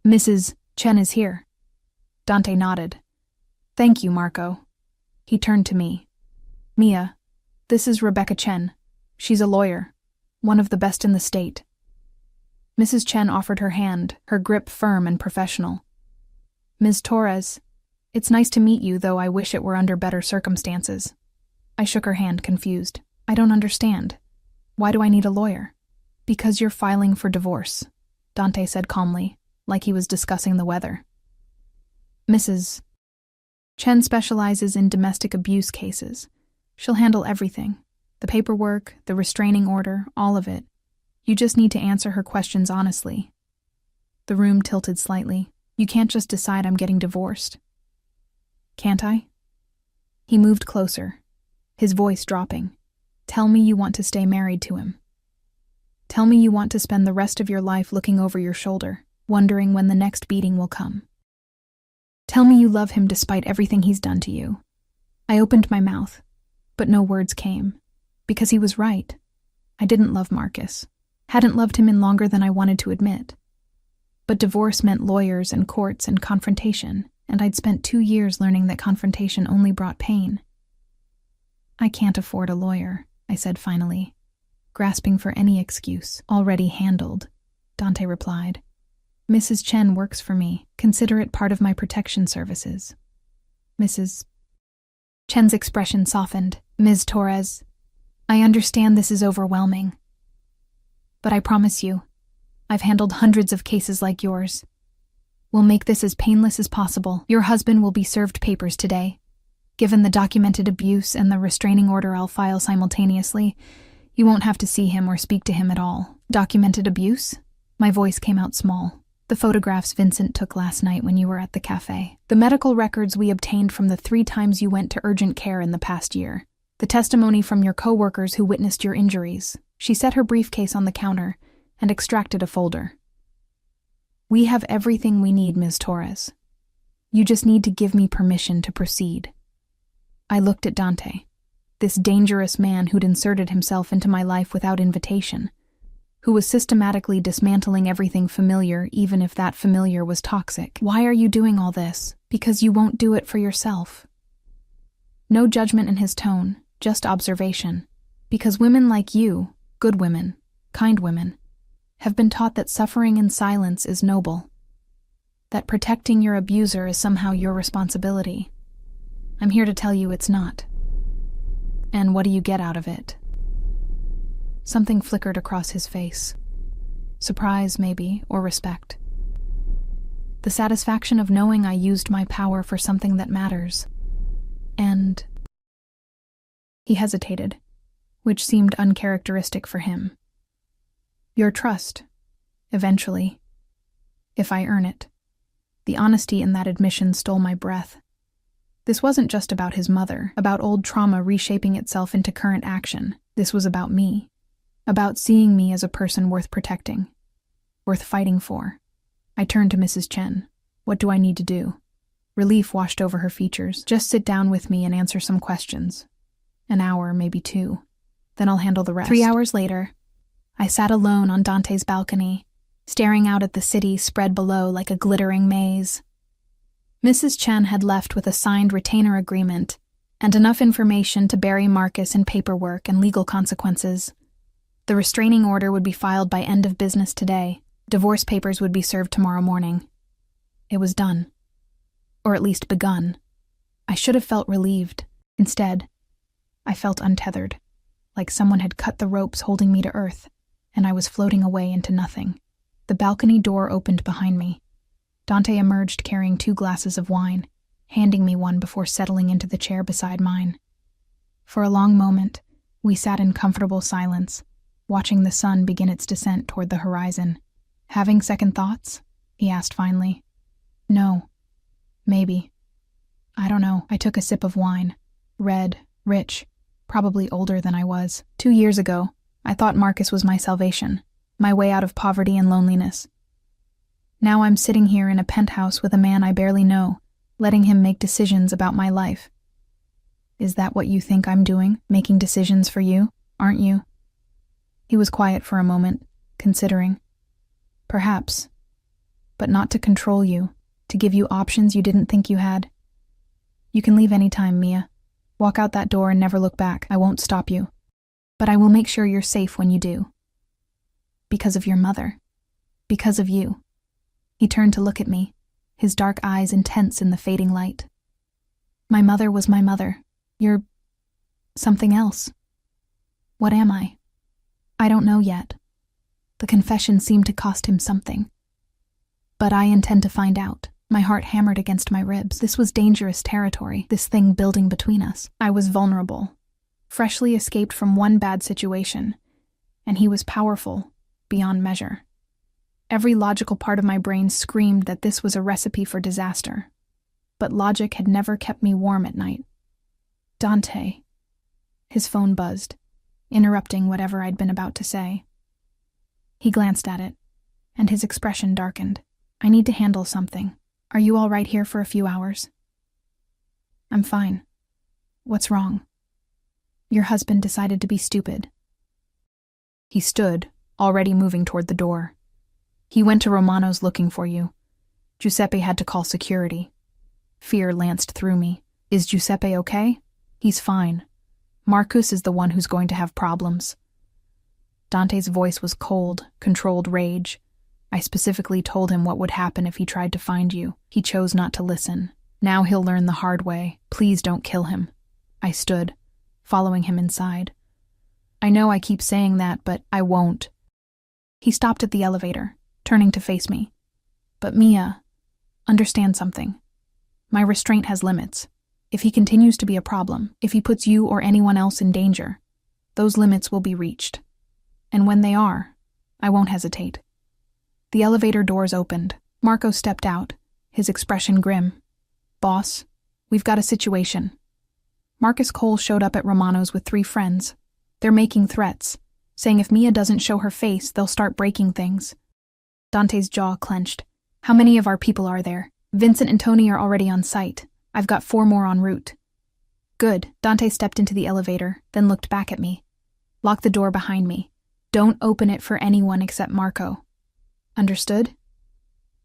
Speaker 2: "Mrs. Chen is here." Dante nodded. "Thank you, Marco." He turned to me. "Mia, this is Rebecca Chen. She's a lawyer, one of the best in the state." Mrs. Chen offered her hand, her grip firm and professional. "Ms. Torres, it's nice to meet you, though I wish it were under better circumstances." I shook her hand, confused. "I don't understand. Why do I need a lawyer?" "Because you're filing for divorce," Dante said calmly, like he was discussing the weather. "Mrs. Chen specializes in domestic abuse cases. She'll handle everything. The paperwork, the restraining order, all of it. You just need to answer her questions honestly." The room tilted slightly. "You can't just decide I'm getting divorced." "Can't I?" He moved closer, his voice dropping. "Tell me you want to stay married to him. Tell me you want to spend the rest of your life looking over your shoulder, wondering when the next beating will come. Tell me you love him despite everything he's done to you." I opened my mouth, but no words came, because he was right. I didn't love Marcus, hadn't loved him in longer than I wanted to admit. But divorce meant lawyers and courts and confrontation, and I'd spent 2 years learning that confrontation only brought pain. "I can't afford a lawyer," I said finally, grasping for any excuse. "Already handled," Dante replied. "Mrs. Chen works for me. Consider it part of my protection services." Mrs. Chen's expression softened. "Ms. Torres, I understand this is overwhelming. But I promise you, I've handled hundreds of cases like yours. We'll make this as painless as possible. Your husband will be served papers today. Given the documented abuse and the restraining order I'll file simultaneously, you won't have to see him or speak to him at all." "Documented abuse?" My voice came out small. "The photographs Vincent took last night when you were at the cafe. The medical records we obtained from the 3 times you went to urgent care in the past year. The testimony from your coworkers who witnessed your injuries." She set her briefcase on the counter and extracted a folder. "We have everything we need, Ms. Torres. You just need to give me permission to proceed." I looked at Dante, this dangerous man who'd inserted himself into my life without invitation, who was systematically dismantling everything familiar, even if that familiar was toxic. "Why are you doing all this?" "Because you won't do it for yourself." No judgment in his tone, just observation. "Because women like you, good women, kind women, have been taught that suffering in silence is noble, that protecting your abuser is somehow your responsibility. I'm here to tell you it's not. And what do you get out of it?" Something flickered across his face. Surprise, maybe, or respect. The satisfaction of knowing I used my power for something that matters. And he hesitated, which seemed uncharacteristic for him. Your trust, eventually, if I earn it. The honesty in that admission stole my breath. This wasn't just about his mother, about old trauma reshaping itself into current action. This was about me, about seeing me as a person worth protecting, worth fighting for. I turned to Mrs. Chen. What do I need to do? Relief washed over her features. Just sit down with me and answer some questions. An hour, maybe 2. Then I'll handle the rest. 3 hours later, I sat alone on Dante's balcony, staring out at the city spread below like a glittering maze. Mrs. Chen had left with a signed retainer agreement and enough information to bury Marcus in paperwork and legal consequences. The restraining order would be filed by end of business today. Divorce papers would be served tomorrow morning. It was done. Or at least begun. I should have felt relieved. Instead, I felt untethered, like someone had cut the ropes holding me to earth, and I was floating away into nothing. The balcony door opened behind me. Dante emerged carrying 2 glasses of wine, handing me one before settling into the chair beside mine. For a long moment, we sat in comfortable silence, watching the sun begin its descent toward the horizon. Having second thoughts? He asked finally. No. Maybe. I don't know. I took a sip of wine. Red, rich, probably older than I was. 2 years ago, I thought Marcus was my salvation, my way out of poverty and loneliness. Now I'm sitting here in a penthouse with a man I barely know, letting him make decisions about my life. Is that what you think I'm doing? Making decisions for you, aren't you? He was quiet for a moment, considering. Perhaps. But not to control you, to give you options you didn't think you had. You can leave any time, Mia. Walk out that door and never look back. I won't stop you. But I will make sure you're safe when you do. Because of your mother. Because of you. He turned to look at me, his dark eyes intense in the fading light. My mother was my mother. You're something else. What am I? I don't know yet. The confession seemed to cost him something. But I intend to find out. My heart hammered against my ribs. This was dangerous territory, this thing building between us. I was vulnerable, freshly escaped from one bad situation, and he was powerful, beyond measure. Every logical part of my brain screamed that this was a recipe for disaster, but logic had never kept me warm at night. Dante. His phone buzzed, interrupting whatever I'd been about to say. He glanced at it, and his expression darkened. I need to handle something. Are you all right here for a few hours? I'm fine. What's wrong? Your husband decided to be stupid. He stood, already moving toward the door. He went to Romano's looking for you. Giuseppe had to call security. Fear lanced through me. Is Giuseppe okay? He's fine. Marcus is the one who's going to have problems. Dante's voice was cold, controlled rage. I specifically told him what would happen if he tried to find you. He chose not to listen. Now he'll learn the hard way. Please don't kill him. I stood, following him inside. I know I keep saying that, but I won't. He stopped at the elevator, turning to face me. But Mia, understand something. My restraint has limits. If he continues to be a problem, if he puts you or anyone else in danger, those limits will be reached. And when they are, I won't hesitate. The elevator doors opened. Marco stepped out, his expression grim. Boss, we've got a situation. Marcus Cole showed up at Romano's with 3 friends. They're making threats, saying if Mia doesn't show her face, they'll start breaking things. Dante's jaw clenched. How many of our people are there? Vincent and Tony are already on site. I've got 4 more en route. Good. Dante stepped into the elevator, then looked back at me. Lock the door behind me. Don't open it for anyone except Marco. Understood?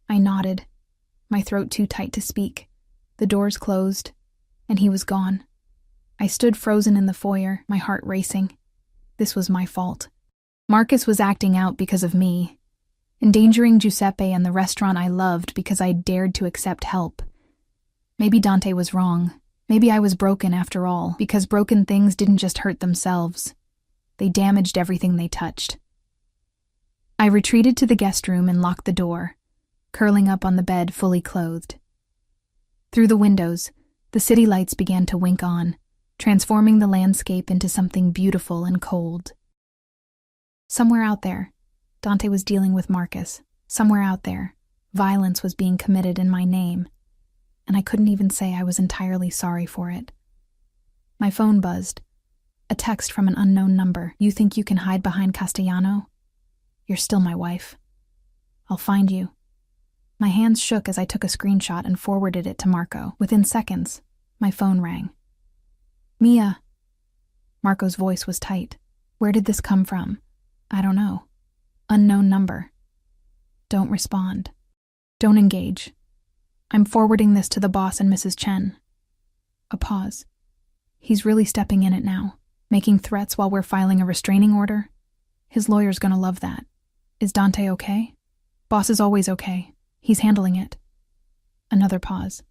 Speaker 2: I nodded, my throat too tight to speak. The doors closed, and he was gone. I stood frozen in the foyer, my heart racing. This was my fault. Marcus was acting out because of me, endangering Giuseppe and the restaurant I loved because I dared to accept help. Maybe Dante was wrong. Maybe I was broken after all, because broken things didn't just hurt themselves. They damaged everything they touched. I I retreated to the guest room and locked the door, curling up on the bed fully clothed. Through the windows, the city lights began to wink on, transforming the landscape into something beautiful and cold. Somewhere out there, Dante was dealing with Marcus. Somewhere out there, violence was being committed in my name, and I couldn't even say I was entirely sorry for it. My phone buzzed. A text from an unknown number. "You think you can hide behind Castellano? You're still my wife. I'll find you." My hands shook as I took a screenshot and forwarded it to Marco. Within seconds, my phone rang. "Mia." Marco's voice was tight. "Where did this come from?" "I don't know. Unknown number. Don't respond. Don't engage. I'm forwarding this to the boss and Mrs. Chen." A pause. "He's really stepping in it now, making threats while we're filing a restraining order. His lawyer's gonna love that. Is Dante okay?" "Boss is always okay. He's handling it." Another pause.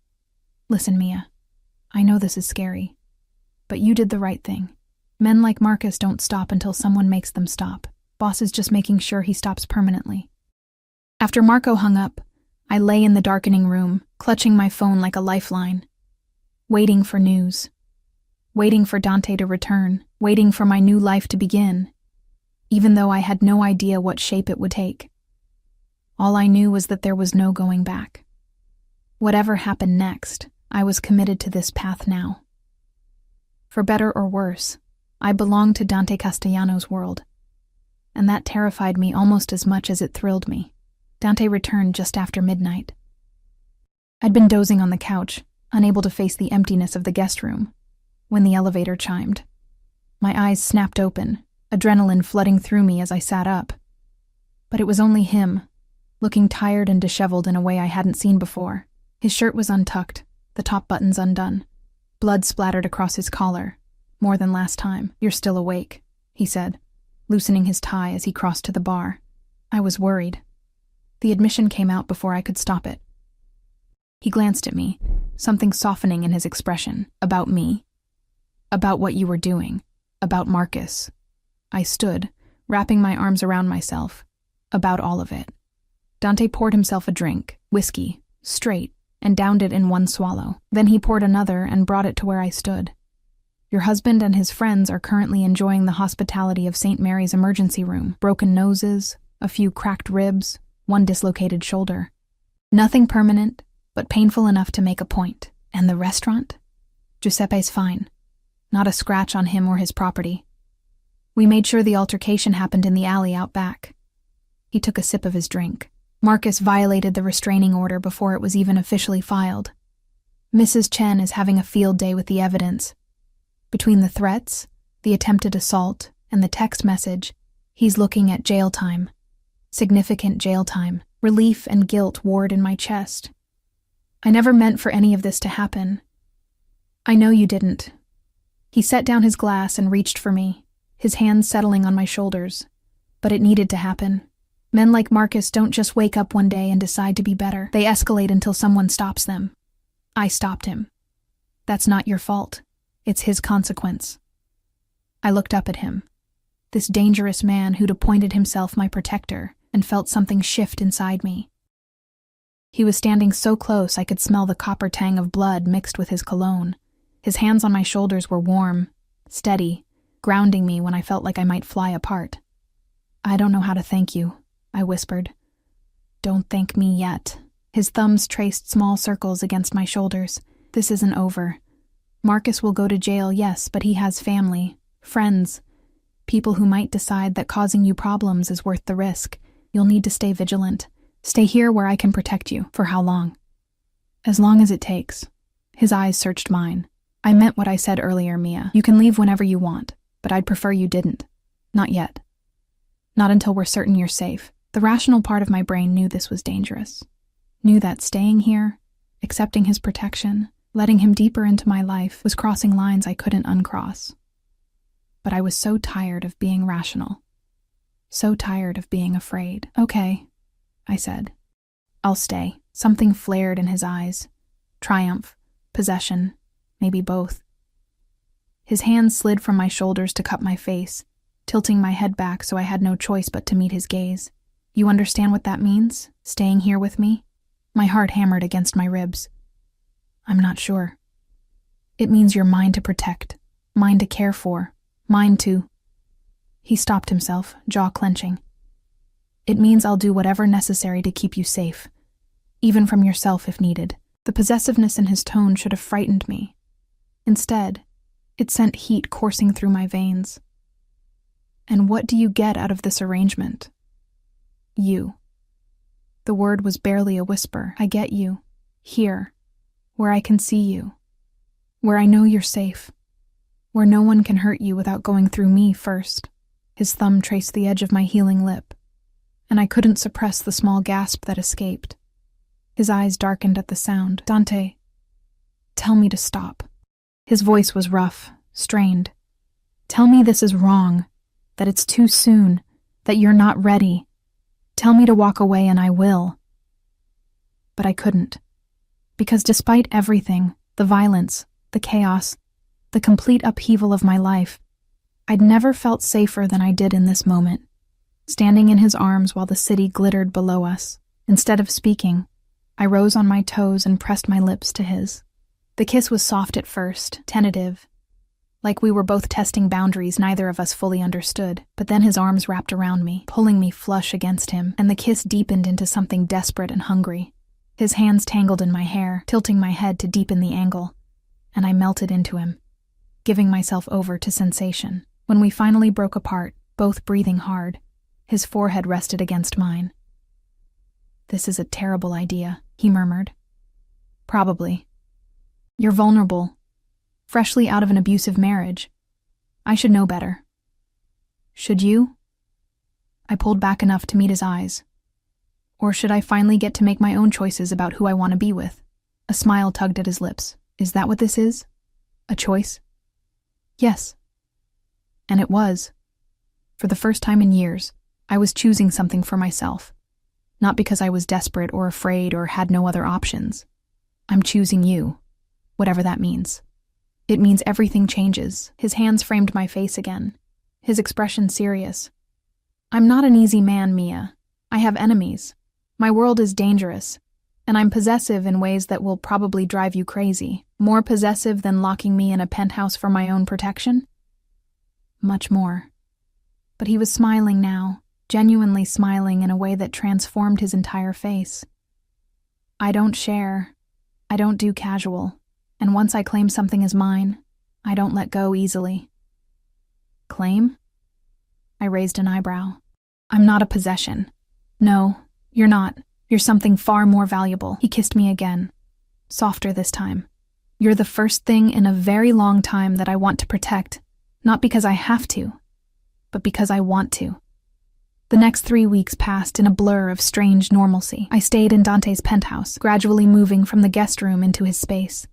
Speaker 2: "Listen, Mia, I know this is scary, but you did the right thing. Men like Marcus don't stop until someone makes them stop. Boss is just making sure he stops permanently." After Marco hung up, I lay in the darkening room, clutching my phone like a lifeline, waiting for news, waiting for Dante to return, waiting for my new life to begin, even though I had no idea what shape it would take. All I knew was that there was no going back. Whatever happened next, I was committed to this path now. For better or worse, I belonged to Dante Castellano's world, and that terrified me almost as much as it thrilled me. Dante returned just after midnight. I'd been dozing on the couch, unable to face the emptiness of the guest room, when the elevator chimed. My eyes snapped open, adrenaline flooding through me as I sat up. But it was only him, looking tired and disheveled in a way I hadn't seen before. His shirt was untucked, the top buttons undone. Blood splattered across his collar. "More than last time. You're still awake," he said, loosening his tie as he crossed to the bar. I was worried. The admission came out before I could stop it. He glanced at me, something softening in his expression. "About me? About what you were doing? About Marcus?" I stood, wrapping my arms around myself. "About all of it." Dante poured himself a drink, whiskey, straight, and downed it in one swallow. Then he poured another and brought it to where I stood. "Your husband and his friends are currently enjoying the hospitality of St. Mary's emergency room. Broken noses, a few cracked ribs, one dislocated shoulder. Nothing permanent, but painful enough to make a point. And the restaurant? Giuseppe's fine. Not a scratch on him or his property. We made sure the altercation happened in the alley out back." He took a sip of his drink. "Marcus violated the restraining order before it was even officially filed. Mrs. Chen is having a field day with the evidence. Between the threats, the attempted assault, and the text message, he's looking at jail time. Significant jail time. Relief and guilt warred in my chest. I never meant for any of this to happen. I know you didn't." He set down his glass and reached for me, his hands settling on my shoulders. "But it needed to happen. Men like Marcus don't just wake up one day and decide to be better. They escalate until someone stops them. I stopped him. That's not your fault. It's his consequence." I looked up at him, this dangerous man who'd appointed himself my protector, and felt something shift inside me. He was standing so close I could smell the copper tang of blood mixed with his cologne. His hands on my shoulders were warm, steady, grounding me when I felt like I might fly apart. "I don't know how to thank you," I whispered. "Don't thank me yet." His thumbs traced small circles against my shoulders. "This isn't over. Marcus will go to jail, yes, but he has family, friends, people who might decide that causing you problems is worth the risk. You'll need to stay vigilant. Stay here where I can protect you." "For how long?" "As long as it takes." His eyes searched mine. "I meant what I said earlier, Mia. You can leave whenever you want, but I'd prefer you didn't. Not yet. Not until we're certain you're safe." The rational part of my brain knew this was dangerous. Knew that staying here, accepting his protection, letting him deeper into my life was crossing lines I couldn't uncross. But I was so tired of being rational. So tired of being afraid. "Okay," I said. "I'll stay." Something flared in his eyes. Triumph, possession, maybe both. His hands slid from my shoulders to cup my face, tilting my head back so I had no choice but to meet his gaze. You understand what that means? Staying here with me? My heart hammered against my ribs. I'm not sure. It means you're mine to protect, mine to care for, mine to... He stopped himself, jaw clenching. It means I'll do whatever necessary to keep you safe, even from yourself if needed. The possessiveness in his tone should have frightened me. Instead, it sent heat coursing through my veins. And what do you get out of this arrangement? You. The word was barely a whisper. I get you. Here. Where I can see you. Where I know you're safe. Where no one can hurt you without going through me first. His thumb traced the edge of my healing lip, and I couldn't suppress the small gasp that escaped. His eyes darkened at the sound. Dante, tell me to stop. His voice was rough, strained. Tell me this is wrong, that it's too soon, that you're not ready. Tell me to walk away and I will. But I couldn't. Because despite everything, the violence, the chaos, the complete upheaval of my life, I'd never felt safer than I did in this moment, standing in his arms while the city glittered below us. Instead of speaking, I rose on my toes and pressed my lips to his. The kiss was soft at first, tentative, like we were both testing boundaries neither of us fully understood. But then his arms wrapped around me, pulling me flush against him, and the kiss deepened into something desperate and hungry. His hands tangled in my hair, tilting my head to deepen the angle, and I melted into him, giving myself over to sensation. When we finally broke apart, both breathing hard, his forehead rested against mine. This is a terrible idea, he murmured. Probably. You're vulnerable, freshly out of an abusive marriage. I should know better. Should you? I pulled back enough to meet his eyes. Or should I finally get to make my own choices about who I want to be with? A smile tugged at his lips. Is that what this is? A choice? Yes. And it was. For the first time in years, I was choosing something for myself. Not because I was desperate or afraid or had no other options. I'm choosing you, whatever that means. It means everything changes. His hands framed my face again, his expression serious. I'm not an easy man, Mia. I have enemies. My world is dangerous, and I'm possessive in ways that will probably drive you crazy. More possessive than locking me in a penthouse for my own protection? Much more. But he was smiling now, genuinely smiling in a way that transformed his entire face. I don't share. I don't do casual. And once I claim something as mine, I don't let go easily. Claim? I raised an eyebrow. I'm not a possession. No, you're not. You're something far more valuable. He kissed me again, softer this time. You're the first thing in a very long time that I want to protect, not because I have to, but because I want to. The next 3 weeks passed in a blur of strange normalcy. I stayed in Dante's penthouse, gradually moving from the guest room into his space.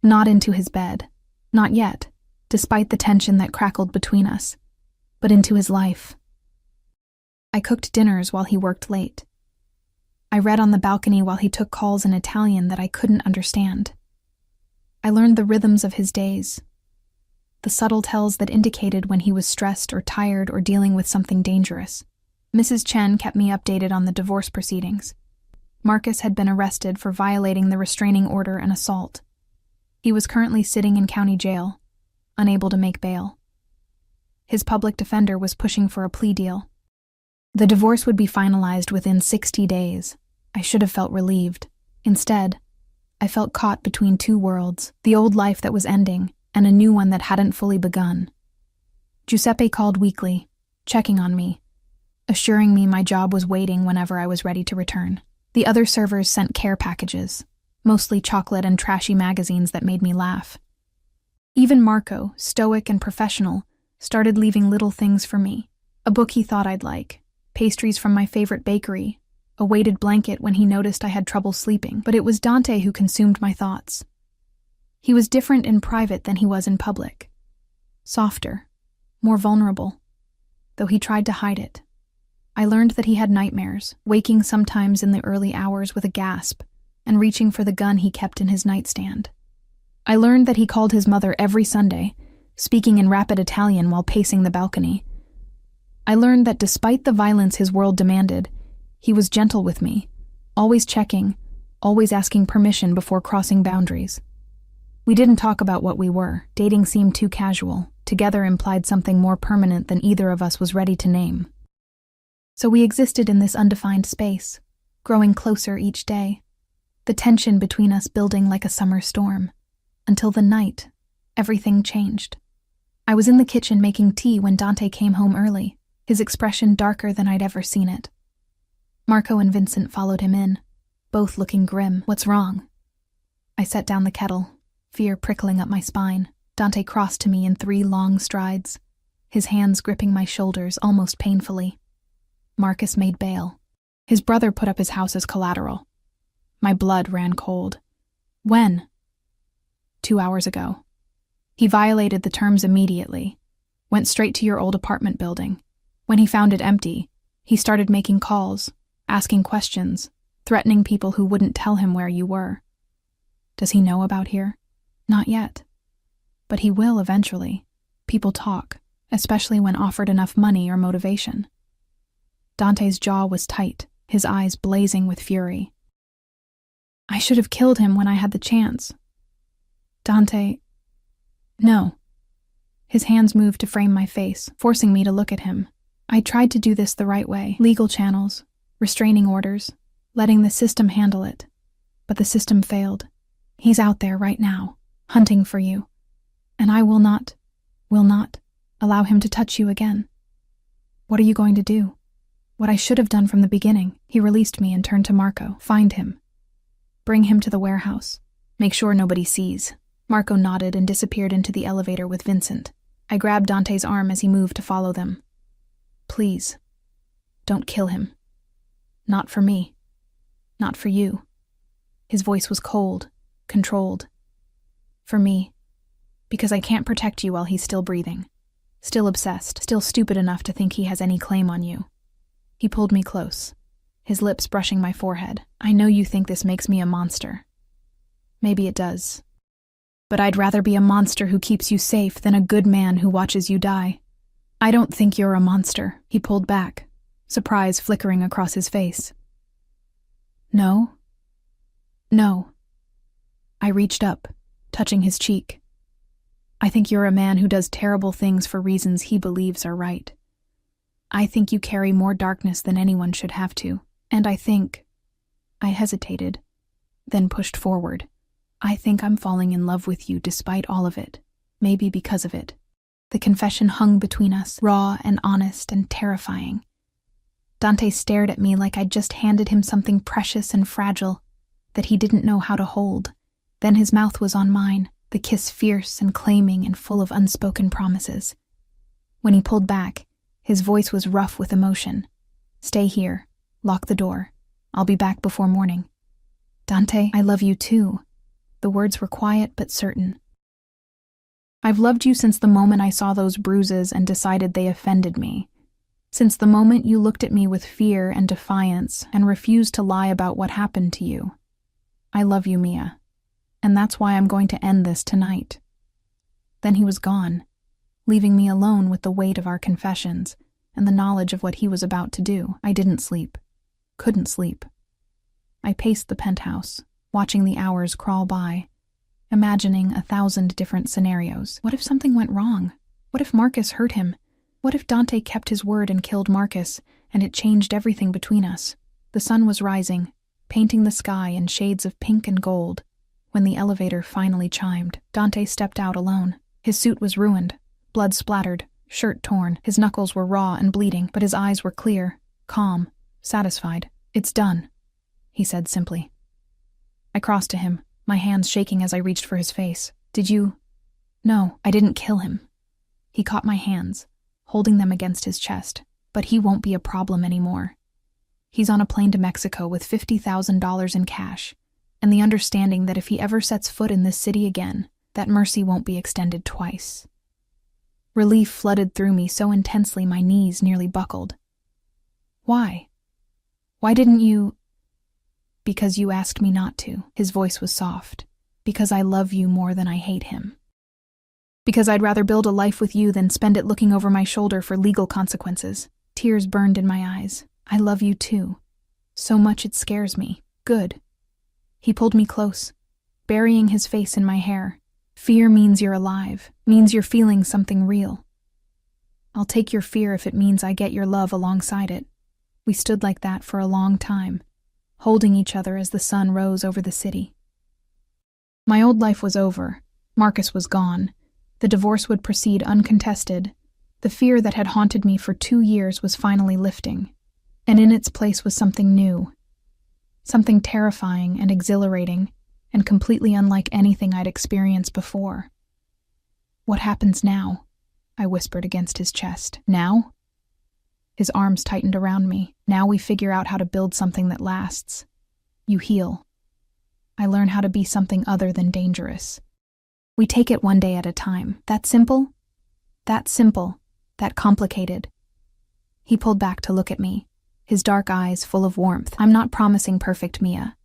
Speaker 2: Not into his bed. Not yet, despite the tension that crackled between us, but into his life. I cooked dinners while he worked late. I read on the balcony while he took calls in Italian that I couldn't understand. I learned the rhythms of his days, the subtle tells that indicated when he was stressed or tired or dealing with something dangerous. Mrs. Chen kept me updated on the divorce proceedings. Marcus had been arrested for violating the restraining order and assault. He was currently sitting in county jail, unable to make bail. His public defender was pushing for a plea deal. The divorce would be finalized within 60 days. I should have felt relieved. Instead, I felt caught between two worlds, the old life that was ending and a new one that hadn't fully begun. Giuseppe called weekly, checking on me, assuring me my job was waiting whenever I was ready to return. The other servers sent care packages, mostly chocolate and trashy magazines that made me laugh. Even Marco, stoic and professional, started leaving little things for me. A book he thought I'd like, pastries from my favorite bakery, a weighted blanket when he noticed I had trouble sleeping. But it was Dante who consumed my thoughts. He was different in private than he was in public. Softer, more vulnerable, though he tried to hide it. I learned that he had nightmares, waking sometimes in the early hours with a gasp, and reaching for the gun he kept in his nightstand. I learned that he called his mother every Sunday, speaking in rapid Italian while pacing the balcony. I learned that despite the violence his world demanded, He was gentle with me, always checking, always asking permission before crossing boundaries. We didn't talk about what we were. Dating seemed too casual. Together implied something more permanent than either of us was ready to name. So we existed in this undefined space, growing closer each day, the tension between us building like a summer storm. Until the night, everything changed. I was in the kitchen making tea when Dante came home early, his expression darker than I'd ever seen it. Marco and Vincent followed him in, both looking grim. "What's wrong?" I set down the kettle, fear prickling up my spine. Dante crossed to me in 3 long strides, his hands gripping my shoulders almost painfully. Marcus made bail. His brother put up his house as collateral. My blood ran cold. When? 2 hours ago. He violated the terms immediately, went straight to your old apartment building. When he found it empty, he started making calls, asking questions, threatening people who wouldn't tell him where you were. Does he know about here? Not yet. But he will eventually. People talk, especially when offered enough money or motivation. Dante's jaw was tight, his eyes blazing with fury. I should have killed him when I had the chance. Dante... No. His hands moved to frame my face, forcing me to look at him. I tried to do this the right way. Legal channels, restraining orders, letting the system handle it. But the system failed. He's out there right now, hunting for you. And I will not allow him to touch you again. What are you going to do? What I should have done from the beginning. He released me and turned to Marco. Find him. Bring him to the warehouse. Make sure nobody sees. Marco nodded and disappeared into the elevator with Vincent. I grabbed Dante's arm as he moved to follow them. Please, don't kill him. Not for me. Not for you. His voice was cold, controlled. For me. Because I can't protect you while he's still breathing. Still obsessed, still stupid enough to think he has any claim on you. He pulled me close, his lips brushing my forehead. I know you think this makes me a monster. Maybe it does. But I'd rather be a monster who keeps you safe than a good man who watches you die. I don't think you're a monster. He pulled back, surprise flickering across his face. No? No. I reached up, touching his cheek. I think you're a man who does terrible things for reasons he believes are right. I think you carry more darkness than anyone should have to, and I hesitated, then pushed forward. I think I'm falling in love with you despite all of it, maybe because of it. The confession hung between us, raw and honest and terrifying. Dante stared at me like I'd just handed him something precious and fragile that he didn't know how to hold. Then his mouth was on mine, the kiss fierce and claiming and full of unspoken promises. When he pulled back, his voice was rough with emotion. Stay here. Lock the door. I'll be back before morning. Dante, I love you too. The words were quiet but certain. I've loved you since the moment I saw those bruises and decided they offended me. Since the moment you looked at me with fear and defiance and refused to lie about what happened to you. I love you, Mia. And that's why I'm going to end this tonight. Then he was gone, leaving me alone with the weight of our confessions and the knowledge of what he was about to do. I didn't sleep. Couldn't sleep. I paced the penthouse, watching the hours crawl by, imagining 1,000 different scenarios. What if something went wrong? What if Marcus hurt him? What if Dante kept his word and killed Marcus, and it changed everything between us? The sun was rising, painting the sky in shades of pink and gold. When the elevator finally chimed, Dante stepped out alone. His suit was ruined, blood splattered, shirt torn. His knuckles were raw and bleeding, but his eyes were clear, calm, satisfied. It's done, he said simply. I crossed to him, my hands shaking as I reached for his face. Did you? No, I didn't kill him. He caught my hands, holding them against his chest. But he won't be a problem anymore. He's on a plane to Mexico with $50,000 in cash, and the understanding that if he ever sets foot in this city again, that mercy won't be extended twice. Relief flooded through me so intensely my knees nearly buckled. Why? Why didn't you? Because you asked me not to. His voice was soft. Because I love you more than I hate him. Because I'd rather build a life with you than spend it looking over my shoulder for legal consequences. Tears burned in my eyes. I love you too. So much it scares me. Good. He pulled me close, burying his face in my hair. Fear means you're alive, means you're feeling something real. I'll take your fear if it means I get your love alongside it. We stood like that for a long time, holding each other as the sun rose over the city. My old life was over. Marcus was gone. The divorce would proceed uncontested. The fear that had haunted me for 2 years was finally lifting, and in its place was something new. Something terrifying and exhilarating, and completely unlike anything I'd experienced before. What happens now? I whispered against his chest. Now? His arms tightened around me. Now we figure out how to build something that lasts. You heal. I learn how to be something other than dangerous. We take it one day at a time. That simple? That simple. That complicated. He pulled back to look at me, his dark eyes full of warmth. I'm not promising perfect Mia,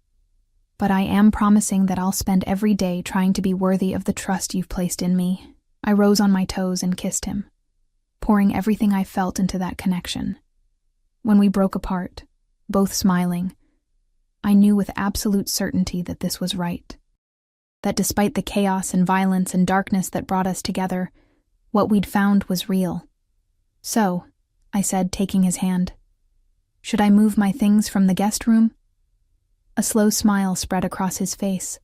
Speaker 2: but I am promising that I'll spend every day trying to be worthy of the trust you've placed in me. I rose on my toes and kissed him, pouring everything I felt into that connection. When we broke apart, both smiling, I knew with absolute certainty that this was right. That despite the chaos and violence and darkness that brought us together, what we'd found was real. So, I said, taking his hand, should I move my things from the guest room? A slow smile spread across his face.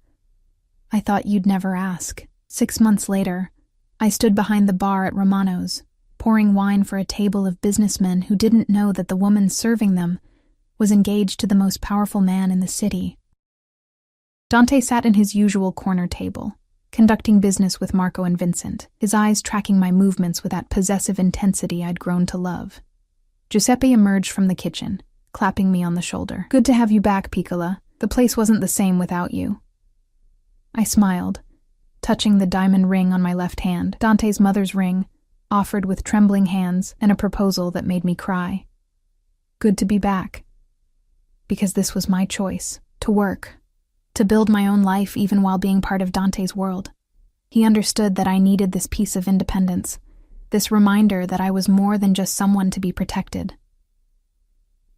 Speaker 2: I thought you'd never ask. 6 months later, I stood behind the bar at Romano's, pouring wine for a table of businessmen who didn't know that the woman serving them was engaged to the most powerful man in the city. Dante sat in his usual corner table, conducting business with Marco and Vincent, his eyes tracking my movements with that possessive intensity I'd grown to love. Giuseppe emerged from the kitchen, clapping me on the shoulder. Good to have you back, Piccola. The place wasn't the same without you. I smiled, touching the diamond ring on my left hand, Dante's mother's ring, offered with trembling hands and a proposal that made me cry. Good to be back. Because this was my choice, to work, to build my own life even while being part of Dante's world. He understood that I needed this piece of independence, this reminder that I was more than just someone to be protected.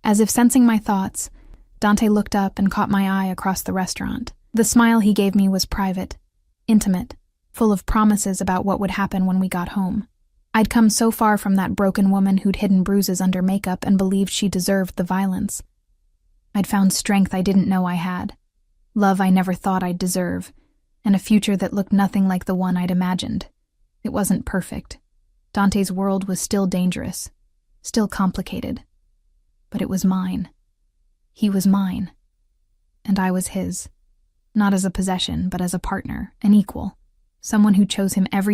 Speaker 2: As if sensing my thoughts, Dante looked up and caught my eye across the restaurant. The smile he gave me was private, intimate, full of promises about what would happen when we got home. I'd come so far from that broken woman who'd hidden bruises under makeup and believed she deserved the violence. I'd found strength I didn't know I had, love I never thought I'd deserve, and a future that looked nothing like the one I'd imagined. It wasn't perfect. Dante's world was still dangerous, still complicated. But it was mine. He was mine. And I was his. Not as a possession, but as a partner, an equal. Someone who chose him every